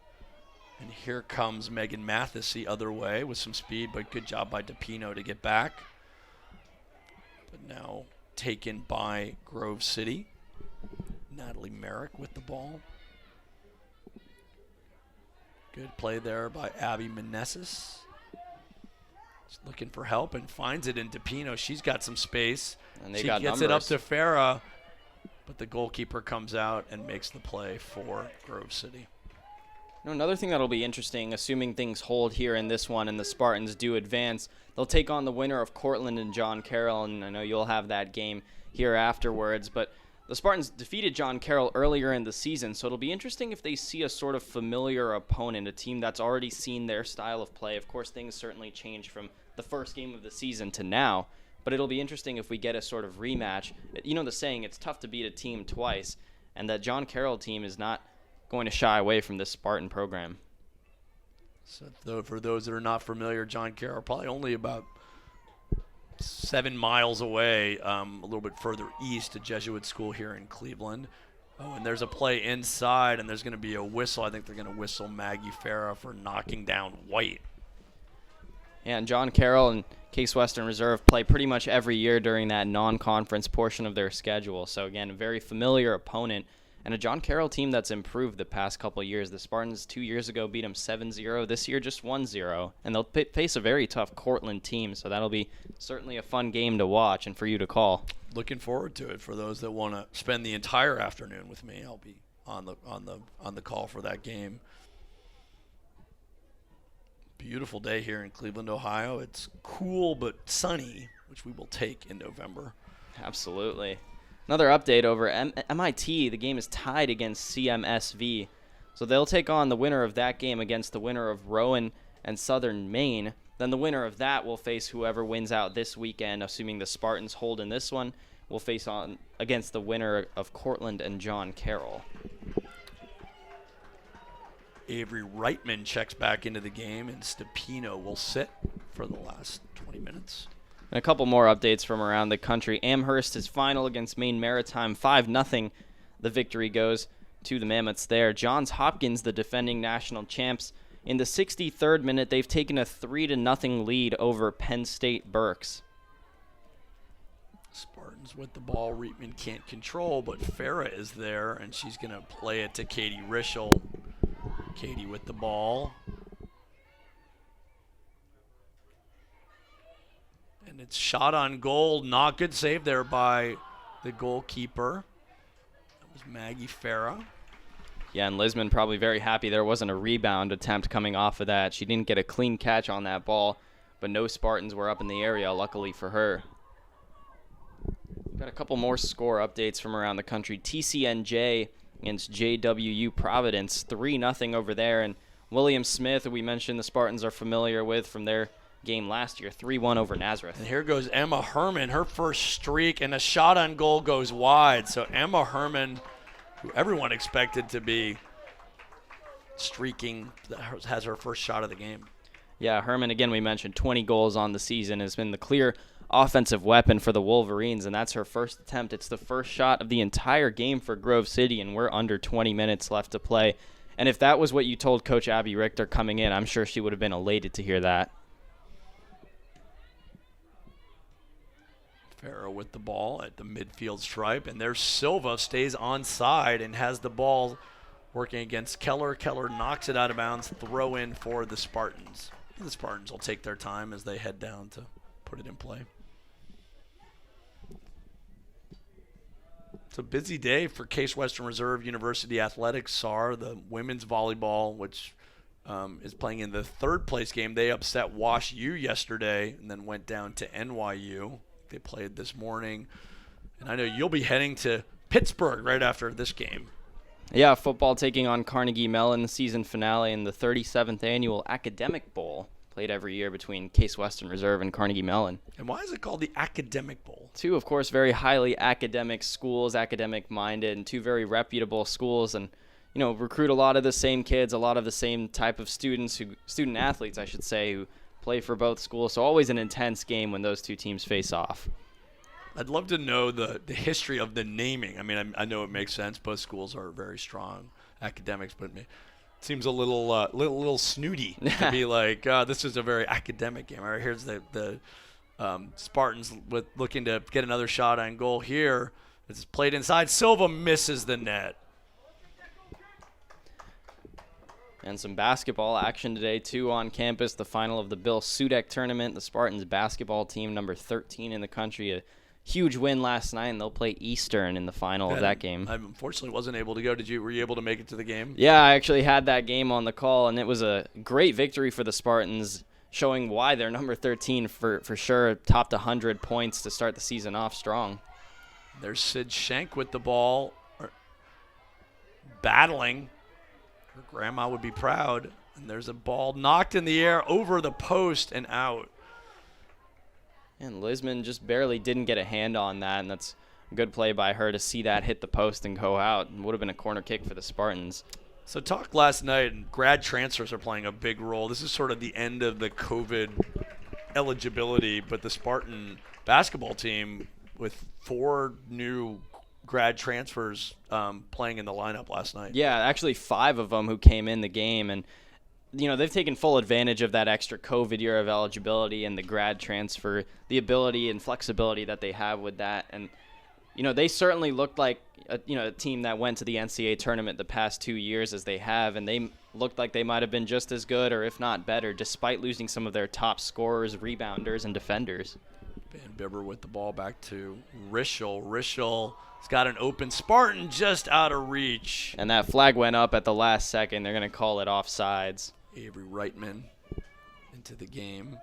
And here comes Megan Mathis the other way with some speed, but good job by DePino to get back. But now taken by Grove City. Natalie Merrick with the ball. Good play there by Abby Meneses. She's looking for help and finds it in DePino. She's got some space. And she gets it up to Farah, but the goalkeeper comes out and makes the play for Grove City. Another thing that'll be interesting, assuming things hold here in this one and the Spartans do advance, they'll take on the winner of Cortland and John Carroll, and I know you'll have that game here afterwards, but the Spartans defeated John Carroll earlier in the season, so it'll be interesting if they see a sort of familiar opponent, a team that's already seen their style of play. Of course, things certainly change from the first game of the season to now, but it'll be interesting if we get a sort of rematch. You know the saying, it's tough to beat a team twice, and that John Carroll team is not going to shy away from this Spartan program. So for those that are not familiar, John Carroll probably only about 7 miles away, a little bit further east, a Jesuit school here in Cleveland. Oh, and there's a play inside, and there's going to be a whistle. I think they're going to whistle Maggie Farah for knocking down White. Yeah, and John Carroll and Case Western Reserve play pretty much every year during that non-conference portion of their schedule. So, again, a very familiar opponent and a John Carroll team that's improved the past couple of years. The Spartans 2 years ago beat them 7-0. This year just 1-0. And they'll face a very tough Cortland team, so that'll be certainly a fun game to watch and for you to call. Looking forward to it. For those that want to spend the entire afternoon with me, I'll be on the call for that game. Beautiful day here in Cleveland, Ohio. It's cool but sunny, which we will take in November. Absolutely. Another update over MIT. The game is tied against CMSV. So they'll take on the winner of that game against the winner of Rowan and Southern Maine. Then the winner of that will face whoever wins out this weekend, assuming the Spartans hold in this one, will face on against the winner of Cortland and John Carroll. Avery Reitman checks back into the game, and Stepino will sit for the last 20 minutes. And a couple more updates from around the country. Amherst is final against Maine Maritime, 5-0. The victory goes to the Mammoths there. Johns Hopkins, the defending national champs, in the 63rd minute, they've taken a 3-0 lead over Penn State Berks. Spartans with the ball. Reitman can't control, but Farah is there, and she's going to play it to Katie Rischel. Katie with the ball. And it's shot on goal. Not good save there by the goalkeeper. That was Maggie Farah. Yeah, and Lisman probably very happy there wasn't a rebound attempt coming off of that. She didn't get a clean catch on that ball, but no Spartans were up in the area, luckily for her. Got a couple more score updates from around the country. TCNJ against JWU Providence, 3-0 over there. And William Smith, who we mentioned the Spartans are familiar with from their game last year, 3-1 over Nazareth. And here goes Emma Herman, her first streak, and a shot on goal goes wide. So Emma Herman, who everyone expected to be streaking, has her first shot of the game. Yeah, Herman, again, we mentioned 20 goals on the season, has been the clear offensive weapon for the Wolverines, and that's her first attempt. It's the first shot of the entire game for Grove City, and we're under 20 minutes left to play. And if that was what you told Coach Abby Richter coming in, I'm sure she would have been elated to hear that. Farah with the ball at the midfield stripe, and there's Silva, stays onside and has the ball working against Keller. Keller knocks it out of bounds, throw in for the Spartans. The Spartans will take their time as they head down to put it in play. It's a busy day for Case Western Reserve University Athletics. SAR, the women's volleyball, which is playing in the third place game. They upset Wash U yesterday and then went down to NYU. They played this morning. And I know you'll be heading to Pittsburgh right after this game. Yeah, football taking on Carnegie Mellon, the season finale in the 37th annual Academic Bowl. played every year between Case Western Reserve and Carnegie Mellon. And why is it called the Academic Bowl? Two, of course, very highly academic schools, academic-minded, and two very reputable schools, and recruit a lot of the same kids, a lot of the same type of student athletes, I should say, who play for both schools. So always an intense game when those two teams face off. I'd love to know the history of the naming. I mean, I know it makes sense. Both schools are very strong academics, but it seems a little snooty to be like, this is a very academic game. All right, here's the Spartans looking to get another shot on goal here. It's played inside. Silva misses the net. And some basketball action today, too, on campus. The final of the Bill Sudek tournament. The Spartans basketball team, number 13 in the country, a huge win last night, and they'll play Eastern in the final of that game. I unfortunately wasn't able to go. Were you able to make it to the game? Yeah, I actually had that game on the call, and it was a great victory for the Spartans, showing why they're number 13 for sure. Topped 100 points to start the season off strong. There's Sid Schenk with the ball, battling. Her grandma would be proud. And there's a ball knocked in the air over the post and out. And Lisman just barely didn't get a hand on that, and that's a good play by her to see that hit the post and go out. It would have been a corner kick for the Spartans. So talk last night, and grad transfers are playing a big role. This is sort of the end of the COVID eligibility, but the Spartan basketball team with 4 new grad transfers playing in the lineup last night. Yeah, actually 5 of them who came in the game, and they've taken full advantage of that extra COVID year of eligibility and the grad transfer, the ability and flexibility that they have with that. And they certainly looked like a team that went to the NCAA tournament the past 2 years as they have, and they looked like they might have been just as good or if not better, despite losing some of their top scorers, rebounders, and defenders. Van Bibber with the ball back to Rischel. Rischel's got an open Spartan just out of reach. And that flag went up at the last second. They're going to call it offsides. Avery Reitman into the game.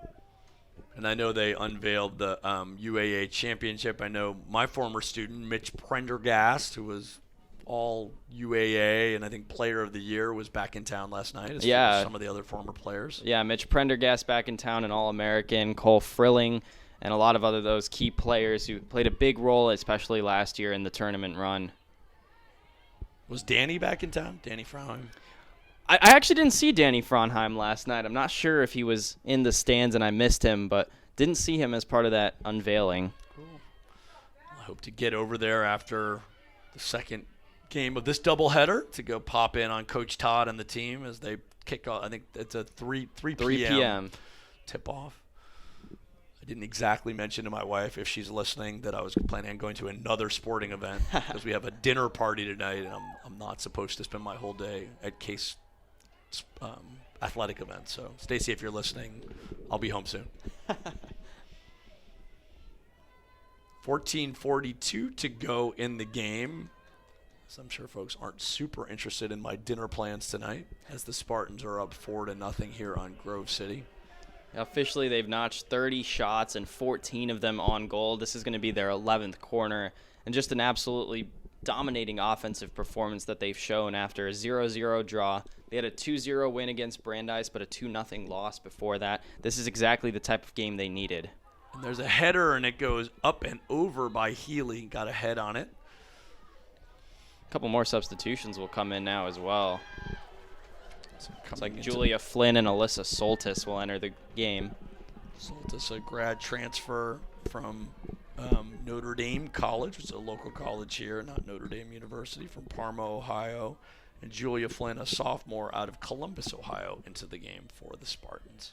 And I know they unveiled the UAA championship. I know my former student, Mitch Prendergast, who was all UAA and I think player of the year, was back in town last night as well as some of the other former players. Yeah, Mitch Prendergast back in town, an All-American. Cole Frilling and a lot of other those key players who played a big role, especially last year in the tournament run. Was Danny back in town? Danny Frauenheim? I actually didn't see Danny Frauenheim last night. I'm not sure if he was in the stands and I missed him, but didn't see him as part of that unveiling. Cool. I hope to get over there after the second game of this doubleheader to go pop in on Coach Todd and the team as they kick off. I think it's a 3 p.m. tip-off. I didn't exactly mention to my wife, if she's listening, that I was planning on going to another sporting event because we have a dinner party tonight, and I'm not supposed to spend my whole day at Case athletic event. So, Stacy, if you're listening, I'll be home soon. 14:42 to go in the game. So I'm sure folks aren't super interested in my dinner plans tonight as the Spartans are up 4-0 here on Grove City. Officially, they've notched 30 shots and 14 of them on goal. This is going to be their 11th corner, and just an absolutely dominating offensive performance that they've shown after a 0-0 draw. They had a 2-0 win against Brandeis, but a 2-0 loss before that. This is exactly the type of game they needed. And there's a header, and it goes up and over by Healy. Got a head on it. A couple more substitutions will come in now as well. It's like Julia Flynn and Alyssa Soltis will enter the game. Soltis, a grad transfer from Notre Dame College, which is a local college here, not Notre Dame University, from Parma, Ohio. And Julia Flynn, a sophomore out of Columbus, Ohio, into the game for the Spartans.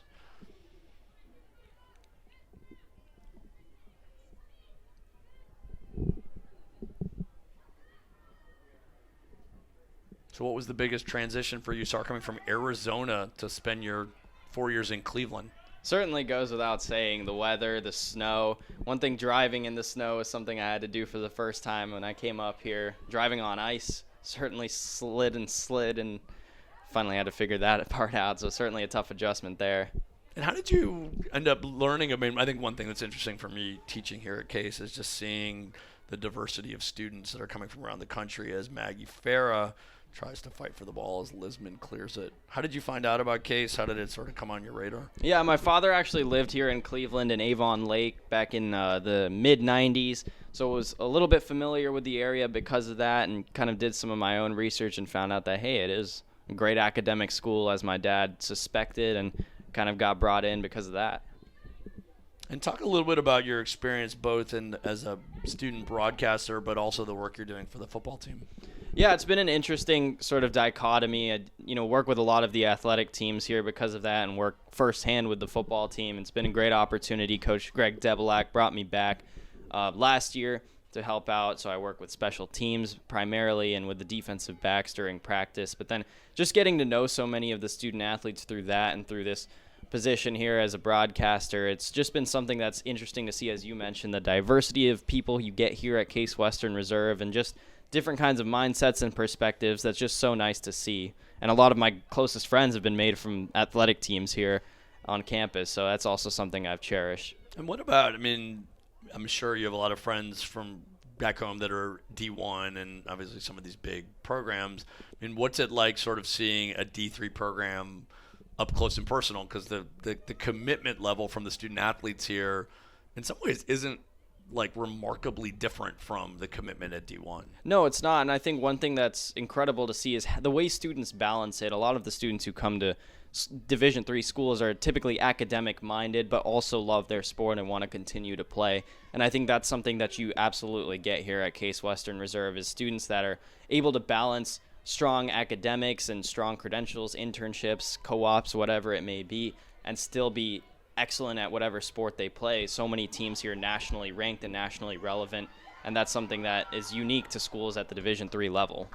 So what was the biggest transition for you, Sar, coming from Arizona to spend your 4 years in Cleveland? Certainly goes without saying, the weather, the snow. One thing, driving in the snow is something I had to do for the first time when I came up here. Driving on ice certainly slid and finally had to figure that part out, so certainly a tough adjustment there. And how did you end up learning? I mean, I think one thing that's interesting for me teaching here at Case is just seeing the diversity of students that are coming from around the country, as Maggie Farah tries to fight for the ball as Lisman clears it. How did you find out about Case? How did it sort of come on your radar? Yeah, my father actually lived here in Cleveland and Avon Lake back in the mid-'90s, so I was a little bit familiar with the area because of that, and kind of did some of my own research and found out that, hey, it is a great academic school, as my dad suspected, and kind of got brought in because of that. And talk a little bit about your experience both as a student broadcaster, but also the work you're doing for the football team. Yeah, it's been an interesting sort of dichotomy. I, work with a lot of the athletic teams here because of that, and work firsthand with the football team. It's been a great opportunity. Coach Greg Debelak brought me back last year to help out, so I work with special teams primarily and with the defensive backs during practice. But then just getting to know so many of the student athletes through that and through this position here as a broadcaster, it's just been something that's interesting to see, as you mentioned, the diversity of people you get here at Case Western Reserve and just different kinds of mindsets and perspectives. That's just so nice to see. And a lot of my closest friends have been made from athletic teams here on campus, so that's also something I've cherished. And what about, I'm sure you have a lot of friends from back home that are D1 and obviously some of these big programs. What's it like sort of seeing a D3 program up close and personal? Because the commitment level from the student athletes here in some ways isn't like remarkably different from the commitment at D1. No, it's not. And I think one thing that's incredible to see is the way students balance it. A lot of the students who come to Division III schools are typically academic minded, but also love their sport and want to continue to play. And I think that's something that you absolutely get here at Case Western Reserve, is students that are able to balance strong academics and strong credentials, internships, co-ops, whatever it may be, and still be excellent at whatever sport they play. So many teams here nationally ranked and nationally relevant, and that's something that is unique to schools at the Division III level.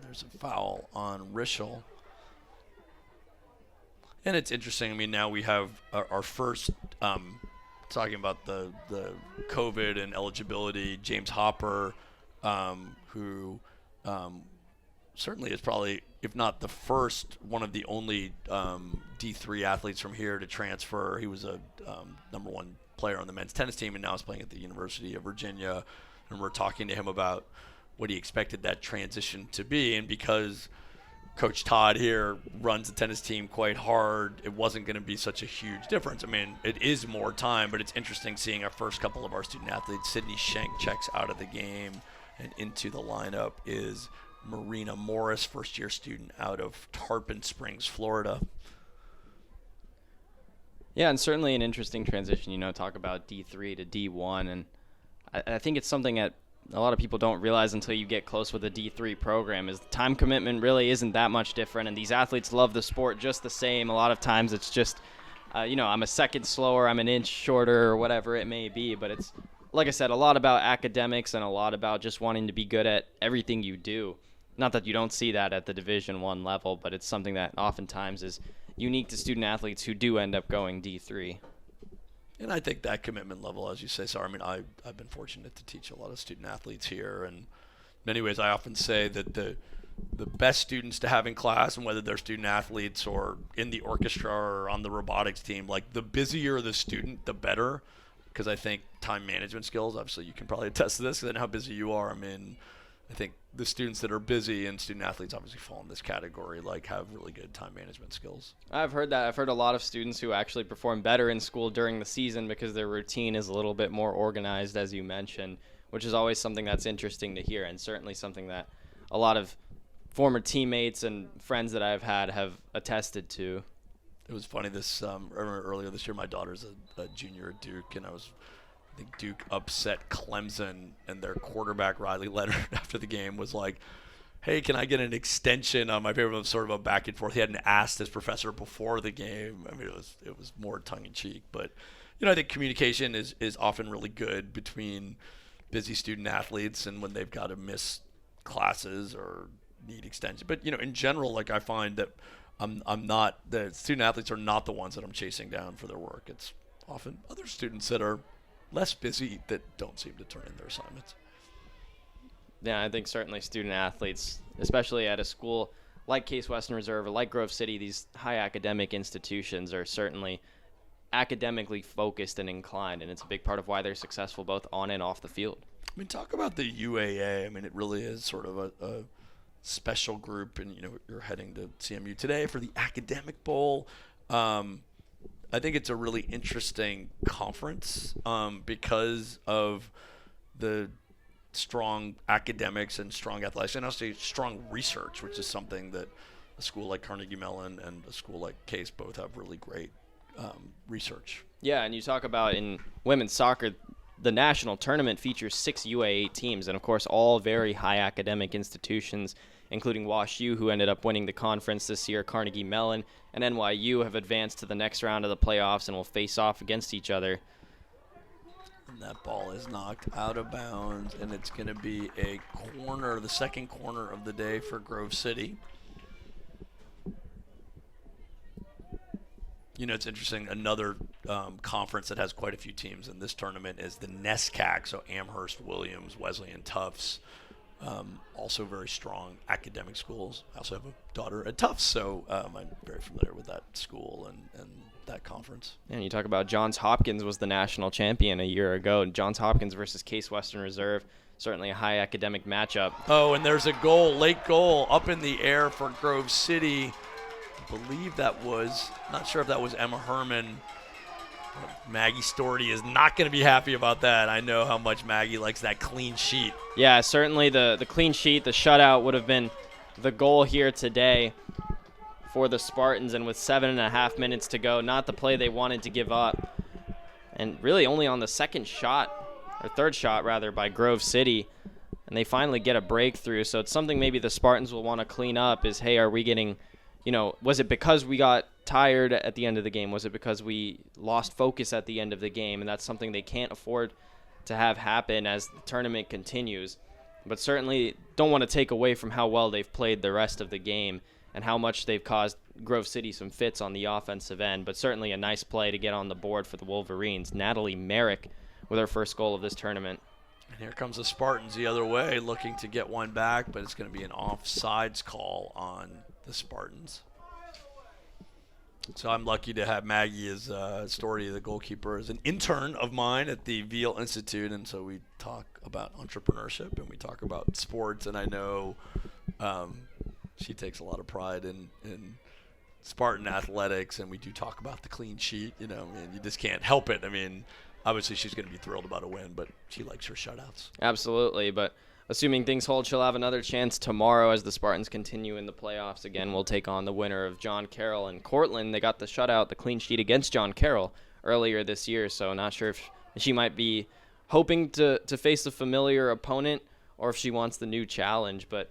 There's a foul on Rischel. And it's interesting, now we have our first, talking about the COVID and eligibility, James Hopper, who certainly is probably, if not the first, one of the only D3 athletes from here to transfer. He was a number one player on the men's tennis team and now is playing at the University of Virginia. And we're talking to him about what he expected that transition to be. And because Coach Todd here runs the tennis team quite hard, it wasn't going to be such a huge difference. It is more time, but it's interesting seeing our first couple of our student athletes. Sydney Schenk checks out of the game, and into the lineup is Marina Morris, first-year student out of Tarpon Springs, Florida. Yeah, and certainly an interesting transition, talk about D3 to D1. And I think it's something that a lot of people don't realize until you get close with a D3 program, is the time commitment really isn't that much different, and these athletes love the sport just the same. A lot of times it's just, I'm a second slower, I'm an inch shorter, or whatever it may be, but it's, like I said, a lot about academics and a lot about just wanting to be good at everything you do. Not that you don't see that at the Division I level, but it's something that oftentimes is unique to student athletes who do end up going D3. And I think that commitment level, as you say, I've been fortunate to teach a lot of student athletes here. And in many ways, I often say that the best students to have in class, and whether they're student athletes or in the orchestra or on the robotics team, like the busier the student, the better. Because I think time management skills, obviously you can probably attest to this, and how busy you are. I think the students that are busy, and student athletes obviously fall in this category, have really good time management skills. I've heard that. I've heard a lot of students who actually perform better in school during the season because their routine is a little bit more organized, as you mentioned, which is always something that's interesting to hear, and certainly something that a lot of former teammates and friends that I've had have attested to. It was funny, I remember earlier this year, my daughter's a junior at Duke, and I think Duke upset Clemson, and their quarterback, Riley Leonard, after the game was like, hey, can I get an extension? My favorite was sort of a back and forth. He hadn't asked his professor before the game. It was more tongue-in-cheek. But, I think communication is often really good between busy student athletes and when they've got to miss classes or need extension. But, in general, I find that the student athletes are not the ones that I'm chasing down for their work. It's often other students that are less busy that don't seem to turn in their assignments. Yeah, I think certainly student athletes, especially at a school like Case Western Reserve or like Grove City, these high academic institutions are certainly academically focused and inclined, and it's a big part of why they're successful both on and off the field. Talk about the UAA. It really is sort of special group, and you're heading to CMU today for the Academic Bowl. I think it's a really interesting conference because of the strong academics and strong athletics, and also strong research, which is something that a school like Carnegie Mellon and a school like Case both have really great research. Yeah, and you talk about in women's soccer, the national tournament features 6 UA8 teams, and of course all very high academic institutions, including WashU, who ended up winning the conference this year. Carnegie Mellon and NYU have advanced to the next round of the playoffs and will face off against each other. And that ball is knocked out of bounds, and it's going to be a corner, the second corner of the day for Grove City. It's interesting. Another conference that has quite a few teams in this tournament is the NESCAC, so Amherst, Williams, Wesleyan, Tufts. Also very strong academic schools. I also have a daughter at Tufts, so I'm very familiar with that school and that conference. And you talk about Johns Hopkins was the national champion a year ago. Johns Hopkins versus Case Western Reserve, certainly a high academic matchup. Oh, and there's a goal, late goal, up in the air for Grove City. I believe that was, not sure if that was Emma Herman. Maggie Storty is not going to be happy about that. I know how much Maggie likes that clean sheet. Yeah, certainly the clean sheet, the shutout would have been the goal here today for the Spartans, and with 7.5 minutes to go, not the play they wanted to give up. And really only on the third shot rather, by Grove City, and they finally get a breakthrough. So it's something maybe the Spartans will want to clean up is, hey, are we getting, was it because we got tired at the end of the game? Was it because we lost focus at the end of the game? And that's something they can't afford to have happen as the tournament continues. But certainly don't want to take away from how well they've played the rest of the game and how much they've caused Grove City some fits on the offensive end. But certainly a nice play to get on the board for the Wolverines. Natalie Merrick with her first goal of this tournament. And here comes the Spartans the other way, looking to get one back, but it's going to be an offsides call on the Spartans. So I'm lucky to have Maggie as Storty, the goalkeeper, as an intern of mine at the Veal Institute, and so we talk about entrepreneurship and we talk about sports, and I know she takes a lot of pride in Spartan athletics, and we do talk about the clean sheet. You just can't help it. Obviously she's going to be thrilled about a win, but she likes her shutouts. Absolutely, but assuming things hold, she'll have another chance tomorrow as the Spartans continue in the playoffs. Again, we'll take on the winner of John Carroll and Cortland. They got the shutout, the clean sheet against John Carroll earlier this year, so not sure if she might be hoping to face a familiar opponent or if she wants the new challenge. But,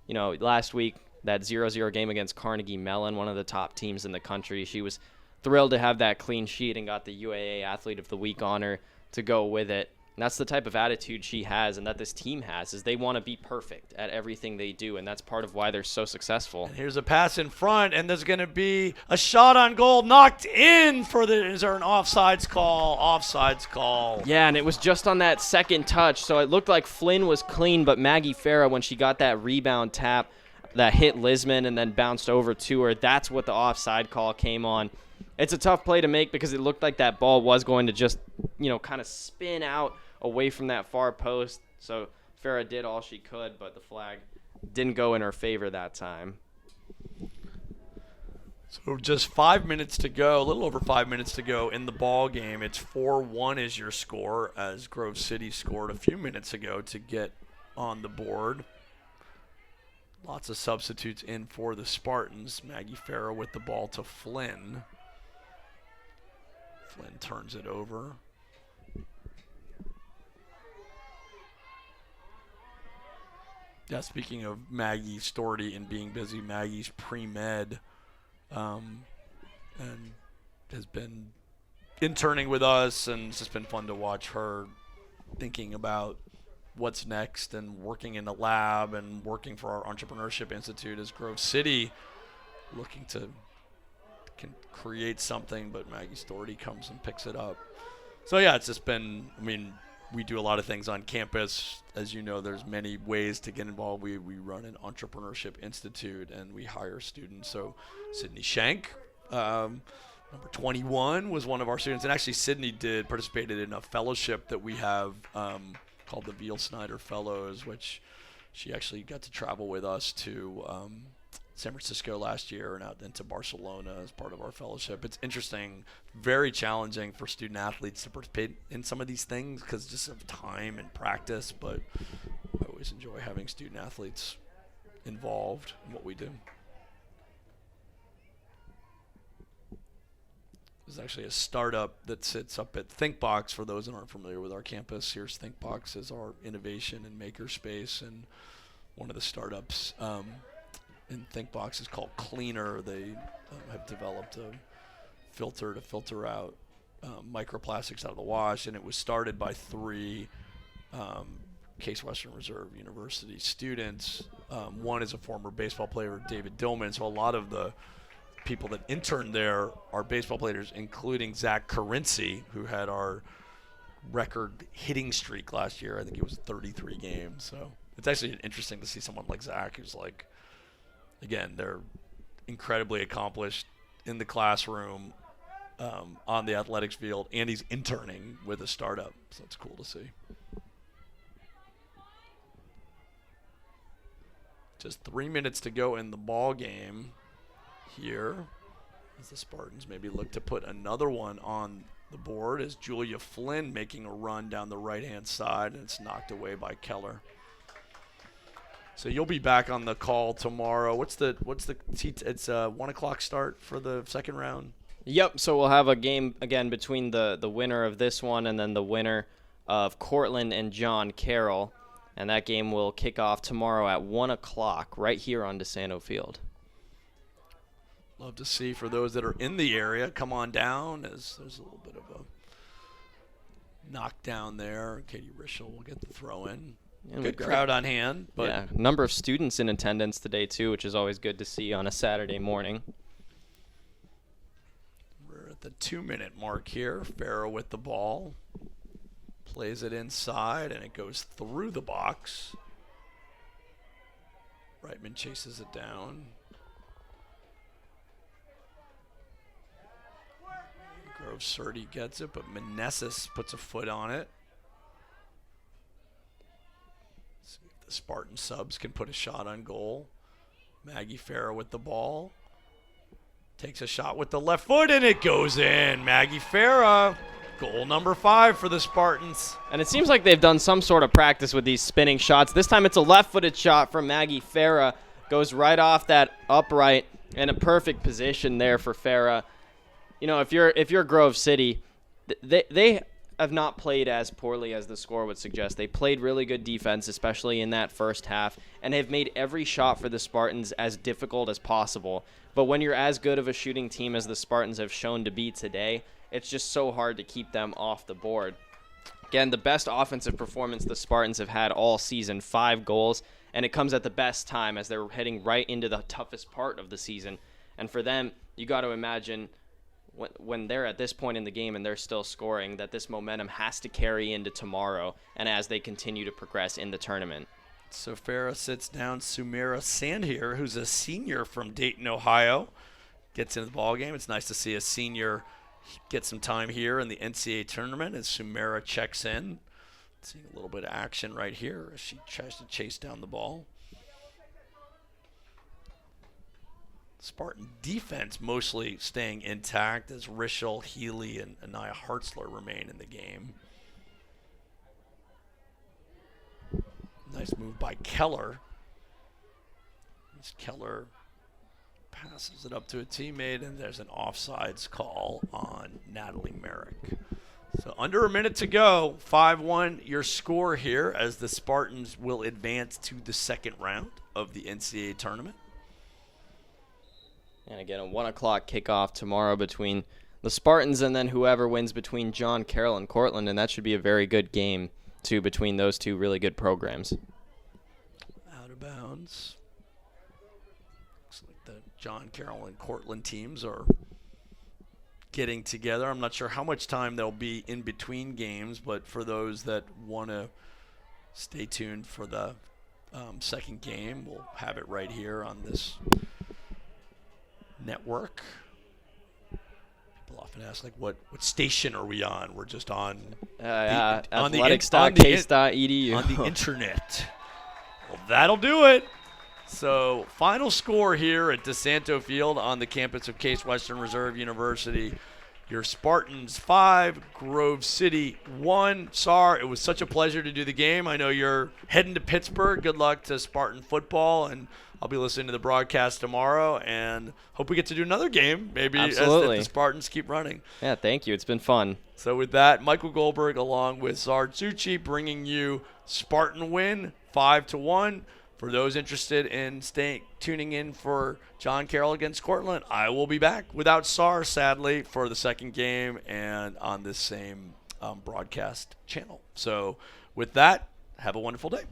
last week, that 0-0 game against Carnegie Mellon, one of the top teams in the country, she was thrilled to have that clean sheet and got the UAA Athlete of the Week honor to go with it. And that's the type of attitude she has and that this team has, is they want to be perfect at everything they do, and that's part of why they're so successful. And here's a pass in front, and there's going to be a shot on goal knocked in is there an offsides call? Offsides call. Yeah, and it was just on that second touch, so it looked like Flynn was clean, but Maggie Farah, when she got that rebound tap that hit Lisman and then bounced over to her, that's what the offside call came on. It's a tough play to make because it looked like that ball was going to just, kind of spin out away from that far post. So Farah did all she could, but the flag didn't go in her favor that time. So just 5 minutes to go, a little over 5 minutes to go in the ball game. It's 4-1 is your score, as Grove City scored a few minutes ago to get on the board. Lots of substitutes in for the Spartans. Maggie Farah with the ball to Flynn. Flynn turns it over. Yeah, speaking of Maggie Storty and being busy, Maggie's pre-med and has been interning with us, and it's just been fun to watch her thinking about what's next and working in the lab and working for our Entrepreneurship Institute as Grove City, looking to can create something, but Maggie Storty comes and picks it up. So yeah, it's just been, we do a lot of things on campus. As you know, there's many ways to get involved. We run an Entrepreneurship Institute, and we hire students. So Sydney Shank, number 21, was one of our students. And actually, Sydney participated in a fellowship that we have called the Veal Snyder Fellows, which she actually got to travel with us to San Francisco last year and out into Barcelona as part of our fellowship. It's interesting, very challenging for student athletes to participate in some of these things because just of time and practice, but I always enjoy having student athletes involved in what we do. There's actually a startup that sits up at ThinkBox. For those that aren't familiar with our campus, here's ThinkBox is our innovation and maker space, and one of the startups in ThinkBox is called Cleaner. They have developed a filter to filter out microplastics out of the wash, and it was started by 3 Case Western Reserve University students. One is a former baseball player, David Dillman, so a lot of the people that interned there are baseball players, including Zach Carinci, who had our record hitting streak last year. I think it was 33 games. So it's actually interesting to see someone like Zach, who's like, again, they're incredibly accomplished in the classroom, on the athletics field, and he's interning with a startup. So it's cool to see. Just 3 minutes to go in the ball game here as the Spartans maybe look to put another one on the board, as Julia Flynn making a run down the right-hand side, and it's knocked away by Keller. So you'll be back on the call tomorrow. It's a 1 o'clock start for the second round. Yep, so we'll have a game again between the winner of this one and then the winner of Cortland and John Carroll, and that game will kick off tomorrow at 1 o'clock right here on DeSanto Field. Love to see, for those that are in the area, come on down, as there's a little bit of a knockdown there. Katie Rischel will get the throw in. Good crowd on hand. But yeah, number of students in attendance today too, which is always good to see on a Saturday morning. We're at the 2-minute mark here. Farah with the ball. Plays it inside, and it goes through the box. Reitman chases it down. Grove Surdy gets it, but Meneses puts a foot on it. See if the Spartan subs can put a shot on goal. Maggie Farah with the ball. Takes a shot with the left foot, and it goes in. Maggie Farah, goal number 5 for the Spartans. And it seems like they've done some sort of practice with these spinning shots. This time it's a left-footed shot from Maggie Farah. Goes right off that upright, in a perfect position there for Farah. You know, if you're Grove City, they have not played as poorly as the score would suggest. They played really good defense, especially in that first half, and have made every shot for the Spartans as difficult as possible. But when you're as good of a shooting team as the Spartans have shown to be today, it's just so hard to keep them off the board. Again, the best offensive performance the Spartans have had all season, 5 goals, and it comes at the best time as they're heading right into the toughest part of the season. And for them, you got to imagine when they're at this point in the game and they're still scoring, that this momentum has to carry into tomorrow and as they continue to progress in the tournament. So Farah sits down Sumera Sandhier, who's a senior from Dayton, Ohio, gets into the ball game. It's nice to see a senior get some time here in the NCAA tournament as Sumera checks in. Seeing a little bit of action right here as she tries to chase down the ball. Spartan defense mostly staying intact as Rischel, Healy, and Anaya Hartzler remain in the game. Nice move by Keller. As Keller passes it up to a teammate, and there's an offsides call on Natalie Merrick. So under a minute to go, 5-1 your score here as the Spartans will advance to the second round of the NCAA tournament. And again, a 1 o'clock kickoff tomorrow between the Spartans and then whoever wins between John Carroll and Cortland, and that should be a very good game, too, between those two really good programs. Out of bounds. Looks like the John Carroll and Cortland teams are getting together. I'm not sure how much time there'll be in between games, but for those that want to stay tuned for the second game, we'll have it right here on this network. People often ask, like, what station are we on? We're just on athletics.case.edu. on the internet. Well, That'll do it. So final score here at DeSanto Field on the campus of Case Western Reserve University. Your Spartans 5, Grove City 1. Sar, it was such a pleasure to do the game. I know you're heading to Pittsburgh. Good luck to Spartan football, and I'll be listening to the broadcast tomorrow, and hope we get to do another game, maybe Absolutely. as the Spartans keep running. Yeah, thank you. It's been fun. So with that, Michael Goldberg along with Zar Tsuchi bringing you Spartan win 5-1. For those interested in tuning in for John Carroll against Cortland, I will be back without Sar, sadly, for the second game and on this same broadcast channel. So with that, have a wonderful day.